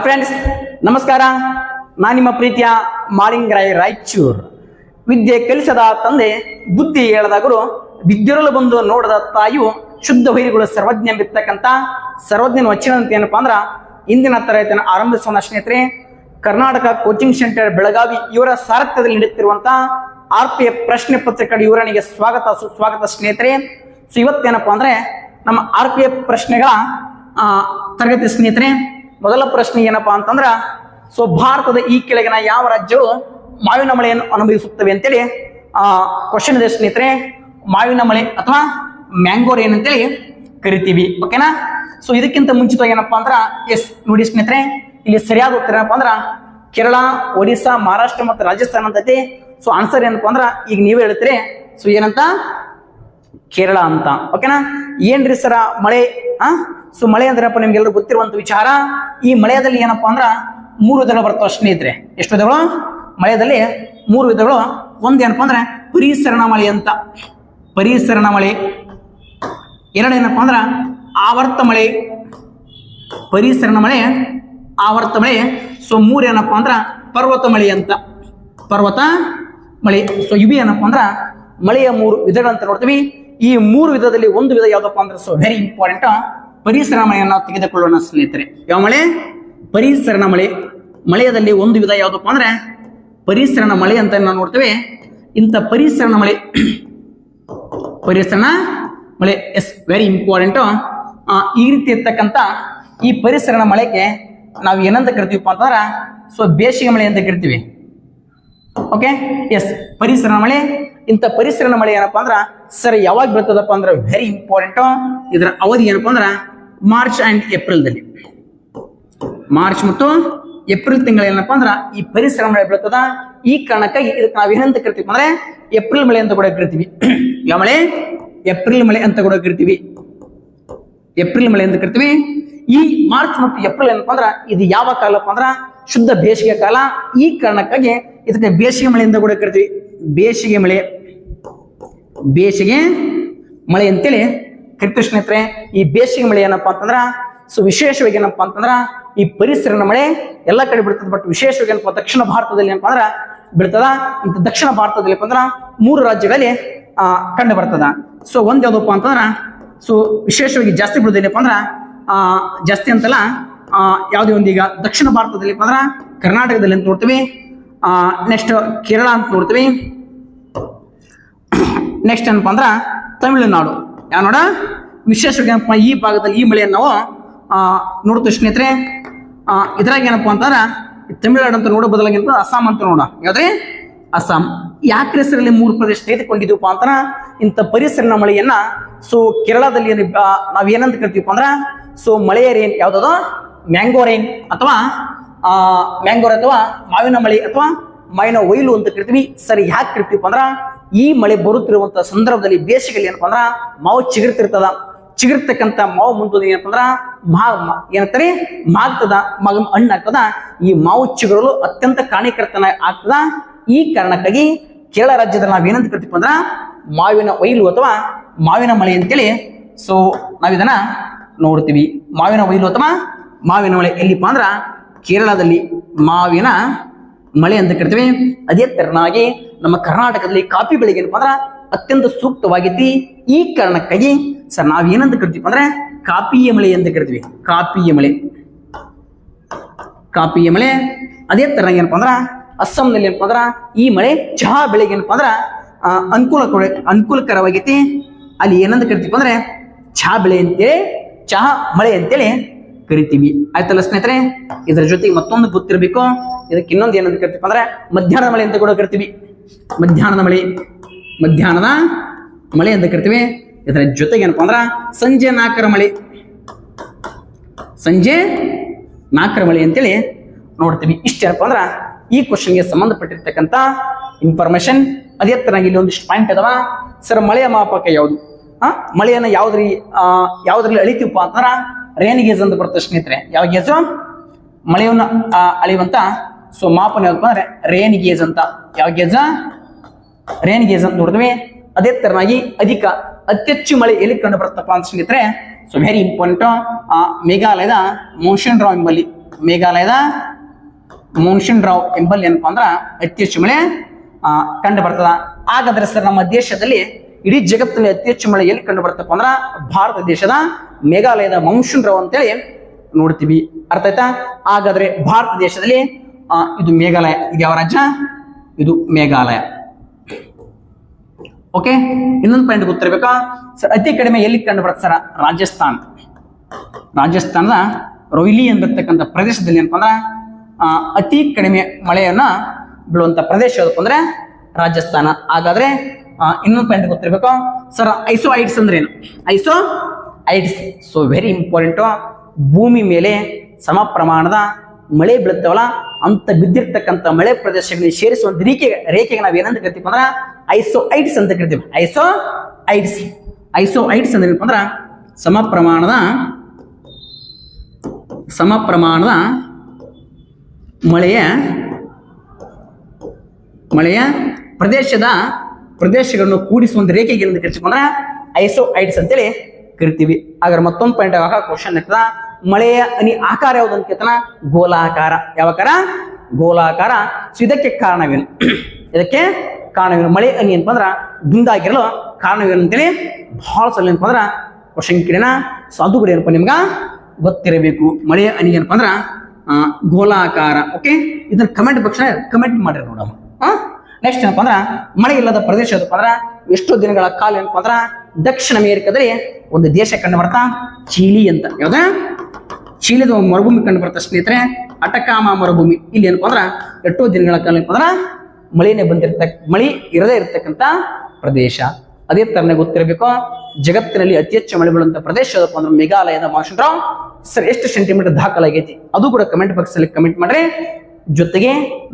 Friends ನಮಸ್ಕಾರ. ನಾನು ನಿಮ್ಮ ಪ್ರೀತಿಯ ಮಾಳಿಂಗರಾಯ ರಾಯಚೂರ್. ವಿದ್ಯೆ ಕಲಿಸದ ತಂದೆ ಬುದ್ಧಿ ಹೇಳದ ಗುರು, ವಿದ್ಯೆರಲು ಬಂದು ನೋಡದ ತಾಯಿಯು ಶುದ್ಧ ವೈರಿಗಳು ಸರ್ವಜ್ಞ ಬಿತ್ತಕ್ಕಂತ ಸರ್ವಜ್ಞನ ವಚನ ಅಂತ ಏನಪ್ಪಾ ಅಂದ್ರ ಇಂದಿನ ತರಗತಿಯನ್ನು ಆರಂಭಿಸೋಣ ಸ್ನೇಹಿತರೆ. ಕರ್ನಾಟಕ ಕೋಚಿಂಗ್ ಸೆಂಟರ್ ಬೆಳಗಾವಿ ಇವರ ಸಾರಥ್ಯದಲ್ಲಿ ನಡೆಯುತ್ತಿರುವಂತ RPF ಪ್ರಶ್ನೆ ಪತ್ರಿಕೆ ವಿವರಣೆಗೆ ಸ್ವಾಗತ ಸುಸ್ವಾಗತ ಸ್ನೇಹಿತರೆ. ಸೊ ಇವತ್ತೇನಪ್ಪಾ ಅಂದ್ರೆ ನಮ್ಮ RPF ಪ್ರಶ್ನೆಗಳ ತರಗತಿ ಸ್ನೇಹಿತರೆ. ಮೊದಲ ಪ್ರಶ್ನೆ ಏನಪ್ಪಾ ಅಂತಂದ್ರ, ಸೊ ಭಾರತದ ಈ ಕೆಳಗಿನ ಯಾವ ರಾಜ್ಯಗಳು ಮಾವಿನ ಮಳೆಯನ್ನು ಅನುಭವಿಸುತ್ತವೆ ಅಂತೇಳಿ ಕ್ವಶನ್ ಇದೆ ಸ್ನೇಹಿತರೆ. ಮಾವಿನ ಮಳೆ ಅಥವಾ ಮ್ಯಾಂಗೋ ರೇನ್ ಅಂತೇಳಿ ಕರಿತೀವಿ, ಓಕೆನಾ. ಸೊ ಇದಕ್ಕಿಂತ ಮುಂಚಿತವಾಗಿ ಏನಪ್ಪಾ ಅಂದ್ರ ನೋಡಿ ಸ್ನೇಹಿತರೆ, ಇಲ್ಲಿ ಸರಿಯಾದ ಉತ್ತರ ಏನಪ್ಪಾ ಅಂದ್ರ ಕೇರಳ, ಒಡಿಶಾ, ಮಹಾರಾಷ್ಟ್ರ ಮತ್ತು ರಾಜಸ್ಥಾನ ಅಂತೈತಿ. ಸೊ ಆನ್ಸರ್ ಏನಪ್ಪಾ ಅಂದ್ರ ಈಗ ನೀವೇ ಹೇಳ್ತೀರಿ. ಸೊ ಏನಂತ? ಕೇರಳ ಅಂತ, ಓಕೆನಾ. ಏನ್ರಿ ಸರ ಮಳೆ? ಸೊ ಮಳೆ ಅಂದ್ರಪ್ಪ ನಿಮ್ಗೆಲ್ಲರೂ ಗೊತ್ತಿರುವಂತ ವಿಚಾರ. ಈ ಮಳೆಯಲ್ಲಿ ಏನಪ್ಪಾ ಅಂದ್ರ 3 ವಿಧಗಳು ಬರ್ತಾವ ಸ್ನೇಹಿತರೆ. ಎಷ್ಟು ವಿಧಗಳು? ಮಳೆಯಲ್ಲಿ 3 ವಿಧಗಳು. ಒಂದ್ ಏನಪ್ಪಾ ಅಂದ್ರೆ ಪರಿಸರಣ ಮಳೆ ಅಂತ, ಪರಿಸರಣ ಮಳೆ. ಎರಡು ಏನಪ್ಪಾ ಅಂದ್ರ ಆವರ್ತ ಮಳೆ, ಪರಿಸರಣ ಮಳೆ, ಆವರ್ತ ಮಳೆ. ಸೊ 3 ಏನಪ್ಪಾ ಅಂದ್ರ ಪರ್ವತ ಮಳೆ ಅಂತ, ಪರ್ವತ ಮಳೆ. ಸೊ ಇವು ಏನಪ್ಪಾ ಅಂದ್ರ ಮಳೆಯ 3 ವಿಧಗಳಂತ ನೋಡ್ತೀವಿ. ಈ 3 ವಿಧದಲ್ಲಿ ಒಂದು ವಿಧ ಯಾವ್ದಪ್ಪ ಅಂದ್ರೆ ಸೊ ವೆರಿ ಇಂಪಾರ್ಟೆಂಟ್, ಪರಿಸರ ಮಳೆಯನ್ನು ತೆಗೆದುಕೊಳ್ಳೋಣ ಸ್ನೇಹಿತರೆ. ಯಾವ ಮಳೆ? ಪರಿಸರಣ ಮಳೆ. ಮಳೆಯದಲ್ಲಿ ಒಂದು ವಿಧ ಯಾವ್ದಪ್ಪ ಅಂದ್ರೆ ಪರಿಸರಣ ಮಳೆ ಅಂತ ನಾವು ನೋಡ್ತೇವೆ. ಇಂಥ ಪರಿಸರಣ ಮಳೆ, ಪರಿಸರಣ ಮಳೆ ವೆರಿ ಇಂಪಾರ್ಟೆಂಟ್. ಈ ರೀತಿ ಇರ್ತಕ್ಕಂಥ ಈ ಪರಿಸರಣ ಮಳೆಗೆ ನಾವು ಏನಂತ ಕರಿತೀವಪ್ಪ ಅಂತಂದ್ರ ಸೊ ಬೇಸಿಗೆ ಮಳೆ ಅಂತ ಕರಿತೀವಿ, ಓಕೆ. ಪರಿಸರಣ ಮಳೆ. ಇಂಥ ಪರಿಸರಣ ಮಳೆ ಏನಪ್ಪಾ ಅಂದ್ರ ಸರ್ ಯಾವಾಗ ಬರ್ತದಪ್ಪ ಅಂದ್ರೆ ವೆರಿ ಇಂಪಾರ್ಟೆಂಟ್. ಇದರ ಅವಧಿ ಏನಪ್ಪಾ ಅಂದ್ರ ಮಾರ್ಚ್ ಅಂಡ್ ಏಪ್ರಿಲ್ದಲ್ಲಿ, ಮಾರ್ಚ್ ಮತ್ತು ಏಪ್ರಿಲ್ ತಿಂಗಳ ಏನಪ್ಪಾ ಅಂದ್ರ ಈ ಪರಿಸರ ಮಳೆ ಬೀಳ್ತದ. ಈ ಕಾರಣಕ್ಕಾಗಿ ಇದಕ್ಕೆ ನಾವ್ ಏನಂತ ಕರಿತೀವಿ ಅಂದ್ರೆ ಏಪ್ರಿಲ್ ಮಳೆ ಅಂತ ಕೂಡ ಕರಿತೀವಿ. ಯಾವ ಮಳೆ? ಏಪ್ರಿಲ್ ಮಳೆ ಅಂತ ಕೂಡ ಕರಿತೀವಿ, ಏಪ್ರಿಲ್ ಮಳೆ ಅಂತ ಕರಿತೀವಿ. ಈ ಮಾರ್ಚ್ ಮತ್ತು ಏಪ್ರಿಲ್ ಏನಪ್ಪಾ ಅಂದ್ರ ಇದು ಯಾವ ಕಾಲಪ್ಪ ಅಂದ್ರ ಶುದ್ಧ ಬೇಸಿಗೆ ಕಾಲ. ಈ ಕಾರಣಕ್ಕಾಗಿ ಇದಕ್ಕೆ ಬೇಸಿಗೆ ಮಳೆ ಅಂತ ಕೂಡ ಕರಿತೀವಿ, ಬೇಸಿಗೆ ಮಳೆ, ಬೇಸಿಗೆ ಮಳೆ ಅಂತೇಳಿ ಕರಿತೀವಿ ಸ್ನೇಹಿತರೆ. ಈ ಬೇಸಿಗೆ ಮಳೆ ಏನಪ್ಪಾ ಅಂತಂದ್ರ ಸೊ ವಿಶೇಷವಾಗಿ ಏನಪ್ಪಾ ಅಂತಂದ್ರ ಈ ಪರಿಸರನ ಮಳೆ ಎಲ್ಲ ಕಡೆ ಬೀಳ್ತದ. ಬಟ್ ವಿಶೇಷವಾಗಿ ಏನಪ್ಪಾ ದಕ್ಷಿಣ ಭಾರತದಲ್ಲಿ ಏನಪ್ಪಾ ಅಂದ್ರ ಬೀಳ್ತದ. ಇಂಥ ದಕ್ಷಿಣ ಭಾರತದಲ್ಲಿ ಅಂದ್ರ 3 ರಾಜ್ಯಗಳಲ್ಲಿ ಕಂಡು ಬರ್ತದ. ಸೊ ಒಂದ್ ಯಾವ್ದಪ್ಪ ಅಂತಂದ್ರ ಸೊ ವಿಶೇಷವಾಗಿ ಜಾಸ್ತಿ ಬೀಳೋದೇನಪ್ಪ ಅಂದ್ರ ಜಾಸ್ತಿ ಅಂತಲ್ಲ, ಯಾವ್ದೇ ಒಂದೀಗ ದಕ್ಷಿಣ ಭಾರತದಲ್ಲಿ ಅಂದ್ರ ಕರ್ನಾಟಕದಲ್ಲಿ ಅಂತ ನೋಡ್ತೀವಿ. ನೆಕ್ಸ್ಟ್ ಕೇರಳ ಅಂತ ನೋಡ್ತೀವಿ. ನೆಕ್ಸ್ಟ್ ಏನಪ್ಪಾ ಅಂದ್ರ ತಮಿಳುನಾಡು. ಯಾವ ನೋಡ ವಿಶೇಷವಾಗಿ ಏನಪ್ಪಾ ಈ ಭಾಗದಲ್ಲಿ ಈ ಮಳೆಯನ್ನು ನಾವು ನೋಡ್ತೀವಿ ಸ್ನೇಹಿತರೆ. ಇದ್ರಾಗ ಏನಪ್ಪಾ ಅಂತಂದ್ರ ತಮಿಳುನಾಡು ಅಂತ ನೋಡೋ ಬದಲಾಗಿ ಏನಪ್ಪ ಅಸ್ಸಾಂ ಅಂತ ನೋಡ. ಯಾವ್ದ್ರಿ? ಅಸ್ಸಾಂ. ಯಾಕೆ ಹೆಸರಲ್ಲಿ 3 ಪ್ರದೇಶ ತೆಗೆದುಕೊಂಡಿದ್ದೀವಪ್ಪ ಅಂತರ ಇಂಥ ಪರಿಸರನ ಮಳೆಯನ್ನ ಸೊ ಕೇರಳದಲ್ಲಿ ನಾವ್ ಏನಂತ ಕರಿತೀವಪ್ಪ ಅಂದ್ರ ಸೊ ಮಳೆಯ ರೇನ್ ಯಾವ್ದದು ಮ್ಯಾಂಗೋ ರೇನ್ ಅಥವಾ ಮ್ಯಾಂಗೋ ಅಥವಾ ಮಾವಿನ ಮಳೆ ಅಥವಾ ಮಾವಿನ ಒಯ್ಲು ಅಂತ ಕರಿತೀವಿ. ಸರಿ, ಯಾಕೆ ಕರಿತೀವಪ್ಪ ಅಂದ್ರ ಈ ಮಳೆ ಬರುತ್ತಿರುವಂತ ಸಂದರ್ಭದಲ್ಲಿ ಬೇಸಿಗೆಯಲ್ಲಿ ಏನಪ್ಪ ಅಂದ್ರ ಮಾವು ಚಿಗುರ್ತಿರ್ತದ. ಚಿಗುರ್ತಕ್ಕಂಥ ಮಾವು ಮುಂದೆ ಏನಪ್ಪ ಅಂದ್ರ ಏನಂತಾರೆ ಮಾಗ್ತದ, ಹಣ್ಣಾಗ್ತದ. ಈ ಮಾವು ಚಿಗುರಲು ಅತ್ಯಂತ ಕಾರಣೀಕರ್ತನ ಆಗ್ತದ. ಈ ಕಾರಣಕ್ಕಾಗಿ ಕೇರಳ ರಾಜ್ಯದಲ್ಲಿ ನಾವ್ ಏನಂತ ಕರಿತೀವಿ ಅಂದ್ರ ಮಾವಿನ ಒಯ್ಲು ಅಥವಾ ಮಾವಿನ ಮಳೆ ಅಂತೇಳಿ ಸೊ ನಾವಿದನ್ನ ನೋಡ್ತೀವಿ. ಮಾವಿನ ಒಯ್ಲು ಅಥವಾ ಮಾವಿನ ಮಳೆ ಎಲ್ಲಿಪ್ಪ ಅಂದ್ರ ಕೇರಳದಲ್ಲಿ ಮಾವಿನ ಮಳೆ ಅಂತ ಕರಿತೀವಿ. ಅದೇ ತರನಾಗಿ ನಮ್ಮ ಕರ್ನಾಟಕದಲ್ಲಿ ಕಾಫಿ ಬೆಳೆಗೆ ಏನಪ್ಪ ಅಂದ್ರ ಅತ್ಯಂತ ಸೂಕ್ತವಾಗೈತಿ. ಈ ಕಾರಣಕ್ಕಾಗಿ ಸರ್ ನಾವ್ ಏನಂತ ಕರಿತೀವಿ ಅಂದ್ರೆ ಕಾಪಿಯ ಮಳೆ ಅಂತ ಕರಿತೀವಿ, ಕಾಪಿಯ ಮಳೆ, ಕಾಪಿಯ ಮಳೆ. ಅದೇ ತರನಾಗಿ ಏನಪ್ಪ ಅಂದ್ರ ಅಸ್ಸಾಂನಲ್ಲಿ ಏನಪ್ಪ ಅಂದ್ರ ಈ ಮಳೆ ಚಹಾ ಬೆಳೆಗೆ ಏನಪ್ಪ ಅಂದ್ರ ಅನುಕೂಲಕರವಾಗೈತಿ. ಅಲ್ಲಿ ಏನಂತ ಕರಿತೀವಿ ಅಂದ್ರೆ ಚಹಾ ಬೆಳೆ ಅಂತೇಳಿ, ಚಹಾ ಮಳೆ ಅಂತೇಳಿ ಕರಿತೀವಿ. ಆಯ್ತಲ್ಲ ಸ್ನೇಹಿತರೆ. ಇದ್ರ ಜೊತೆಗೆ ಮತ್ತೊಂದು ಗೊತ್ತಿರಬೇಕು, ಇದಕ್ಕೆ ಇನ್ನೊಂದು ಏನಂತ ಕರಿತೀವಿ ಅಂದ್ರೆ ಮಧ್ಯಾಹ್ನದ ಮಳೆ ಅಂತ ಕೂಡ ಕರಿತೀವಿ. ಮಧ್ಯಾಹ್ನದ ಮಳೆ, ಮಧ್ಯಾಹ್ನದ ಮಳೆ ಅಂತ ಕರಿತೀವಿ. ಇದರ ಜೊತೆಗೆ ಏನಪ್ಪಾ ಅಂದ್ರ ಸಂಜೆ 4ರ ಮಳೆ, ಸಂಜೆ 4ರ ಮಳೆ ಅಂತೇಳಿ ನೋಡ್ತೀವಿ. ಇಷ್ಟೇನಪ್ಪ ಅಂದ್ರ ಈ ಕ್ವಶನ್ಗೆ ಸಂಬಂಧಪಟ್ಟಿರ್ತಕ್ಕಂಥ ಇನ್ಫಾರ್ಮೇಶನ್. ಅದೇ ತರನಾಗಿ ಇಲ್ಲಿ ಒಂದಿಷ್ಟು ಪಾಯಿಂಟ್ ಅದಾವ. ಸರ್ ಮಳೆಯ ಮಾಪಕ ಯಾವುದು? ಮಳೆಯನ್ನ ಯಾವ್ದ್ರಲ್ಲಿ ಅಳಿತೀವಪ್ಪ ಅಂತಂದ್ರ ರೇನ್ ಗೇಜ್ ಅಂತ ಬರ್ತದೆ ಸ್ನೇಹಿತರೆ. ಯಾವ ಗೇಜು? ಮಳೆಯನ್ನ ಅಳಿಯುವಂತ ಸೊ ಮಾಪನ ಯಾವ್ದಪ್ಪ ಅಂದ್ರೆ ರೇನ್ ಗೇಜ್ ಅಂತ. ಯಾವ ಗೇಜ? ರೇನ್ ಗೇಜ್ ಅಂತ ನೋಡ್ತೀವಿ. ಅದೇ ತರನಾಗಿ ಅತಿ ಹೆಚ್ಚು ಮಳೆ ಎಲ್ಲಿ ಕಂಡು ಬರುತ್ತಪ್ಪ ಅಂತ ಸ್ನೇಹಿತರೆ ಸೊ ವೆರಿ ಇಂಪಾರ್ಟೆಂಟ್ ಮೇಘಾಲಯದ ಮೋಷನ್ ಡ್ರಾ ಎಂಬಲ್ಲಿ ಮೇಘಾಲಯದ ಮೌನ್ಸೂನ್ ರಾವ್ ಎಂಬಲ್ಲಿ ಏನಪ್ಪಾ ಅಂದ್ರ ಅತಿ ಹೆಚ್ಚು ಮಳೆ ಕಂಡು ಬರ್ತದ. ಹಾಗಾದ್ರೆ ಸರ್ ನಮ್ಮ ದೇಶದಲ್ಲಿ ಇಡೀ ಜಗತ್ತಿನಲ್ಲಿ ಅತಿ ಹೆಚ್ಚು ಮಳೆ ಎಲ್ಲಿ ಕಂಡು ಬರ್ತಪ್ಪ ಅಂದ್ರ ಭಾರತ ದೇಶದ ಮೇಘಾಲಯದ ಮೌನ್ಸೂನ್ ರಾವ್ ಅಂತೇಳಿ ನೋಡ್ತೀವಿ. ಅರ್ಥ ಆಯ್ತಾ? ಹಾಗಾದ್ರೆ ಭಾರತ ದೇಶದಲ್ಲಿ ಇದು ಮೇಘಾಲಯ, ಇದು ಯಾವ ರಾಜ್ಯ? ಇದು ಮೇಘಾಲಯ. ಓಕೆ, ಇನ್ನೊಂದು ಪಾಯಿಂಟ್ ಗೊತ್ತಿರಬೇಕಾ ಸರ್? ಅತಿ ಕಡಿಮೆ ಎಲ್ಲಿ ಕಂಡು ಬರುತ್ತೆ ಸರ್? ರಾಜಸ್ಥಾನ. ರಾಜಸ್ಥಾನದ ರೊಯ್ಲಿ ಎಂದಿರ್ತಕ್ಕಂಥ ಪ್ರದೇಶದಲ್ಲಿ ಏನಪ್ಪ ಅಂದ್ರ ಅತಿ ಕಡಿಮೆ ಮಳೆಯನ್ನ ಬೀಳುವಂತ ಪ್ರದೇಶ ಯಾವ್ದಪ್ಪ ಅಂದ್ರೆ ರಾಜಸ್ಥಾನ. ಹಾಗಾದ್ರೆ ಇನ್ನೊಂದು ಪಾಯಿಂಟ್ ಗೊತ್ತಿರಬೇಕು ಸರ್, ಐಸೋಐಡ್ಸ್ ಅಂದ್ರೆ ಏನು? ಐಸೋಐಡ್ಸ್ ಸೊ ವೆರಿ ಇಂಪಾರ್ಟೆಂಟ್. ಭೂಮಿ ಮೇಲೆ ಸಮ ಪ್ರಮಾಣದ ಮಳೆ ಬೀಳುತ್ತವಲ್ಲ ಅಂತ ಬಿದ್ದಿರ್ತಕ್ಕಂಥ ಮಳೆ ಪ್ರದೇಶಗಳಿಗೆ ಸೇರಿಸುವಂತ ರೇಖೆಗೆ ನಾವು ಏನಂತ ಕರಿತೀವಿ ಅಂದ್ರೆ ಐಸೋಐಡ್ಸ್ ಅಂತ ಕರಿತೀವಿ. ಐಸೋಐಡ್ಸ್ ಅಂದ್ರೆ ಏನಪ್ಪ ಅಂದ್ರ ಸಮ ಪ್ರಮಾಣದ ಮಳೆಯ ಪ್ರದೇಶಗಳನ್ನು ಕೂಡಿಸುವಂತ ರೇಖೆಗೆ ಏನಂತ ಕರಿತೀವಿ ಅಂದ್ರೆ ಐಸೋಐಡ್ಸ್ ಅಂತೇಳಿ ಕರಿತೀವಿ. ಹಾಗಾದ್ರೆ ಮತ್ತೊಂದು ಪಾಯಿಂಟ್ ಆಗ ಕ್ವಶನ್ ಇರ್ತದ, ಮಳೆಯ ಹನಿ ಆಕಾರ ಯಾವ್ದು ಅಂತ ಕೇಳ್ತಾನ? ಗೋಲಾಕಾರ. ಯಾವಕಾರ? ಗೋಲಾಕಾರ. ಸೊ ಇದಕ್ಕೆ ಕಾರಣವೇನು? ಮಳೆ ಹನಿ ಏನಪ್ಪ ಅಂದ್ರ ದುಂಡಾಗಿರಲು ಕಾರಣವೇನು ಅಂತೇಳಿ ಬಹಳ ಸಲ ಏನಪ್ಪ ಅಂದ್ರ ಕ್ವಶನ್ ಕೇಳಿನ. ಸೊ ಅದು ಕೂಡ ಏನಪ್ಪ ನಿಮ್ಗ ಗೊತ್ತಿರಬೇಕು. ಮಳೆಯ ಹನಿ ಏನಪ್ಪ ಅಂದ್ರ ಗೋಲಾಕಾರ. ಓಕೆ, ಇದನ್ನ ಕಮೆಂಟ್ ಬಾಕ್ಸ್ ಕಮೆಂಟ್ ಮಾಡಿರಿ ನೋಡಮ್ಮ. ನೆಕ್ಸ್ಟ್ ಏನಪ್ಪ ಅಂದ್ರ ಮಳೆ ಇಲ್ಲದ ಪ್ರದೇಶ ಏನಪ್ಪ ಅಂದ್ರ ಎಷ್ಟೋ ದಿನಗಳ ಕಾಲ ಏನಪ್ಪ ಅಂದ್ರ ದಕ್ಷಿಣ ಅಮೆರಿಕದಲ್ಲಿ ಒಂದು ದೇಶ ಕಂಡು ಬರ್ತಾ, ಚೀಲಿ ಅಂತ. ಯಾವ್ದ? ಚೀಲಿದ ಮರುಭೂಮಿ ಕಂಡು ಬರ್ತಾ ಸ್ನೇಹಿತರೆ, ಅಟಕಾಮ ಮರುಭೂಮಿ. ಇಲ್ಲಿ ಏನಪ್ಪ ಅಂದ್ರ ಎಷ್ಟೋ ದಿನಗಳ ಕಾಲ ಏನಪ್ಪ ಅಂದ್ರ ಮಳೆ ಇರದೇ ಇರತಕ್ಕಂತ ಪ್ರದೇಶ. ಅದೇ ತರನೇ ಗೊತ್ತಿರಬೇಕು, ಜಗತ್ತಿನಲ್ಲಿ ಅತಿ ಹೆಚ್ಚು ಮಳೆ ಬೀಳುವಂತ ಪ್ರದೇಶ ಯಾವ್ದಪ್ಪ ಅಂದ್ರೆ ಮೇಘಾಲಯದ ಮೌನ್ಸೂನ್ ರಾವ್. ಸರ್ ಎಷ್ಟು ಸೆಂಟಿಮೀಟರ್ ದಾಖಲಾಗೈತಿ ಅದು ಕೂಡ ಕಮೆಂಟ್ ಬಾಕ್ಸ್ ಅಲ್ಲಿ ಕಮೆಂಟ್ ಮಾಡ್ರಿ. ಜೊತೆಗೆ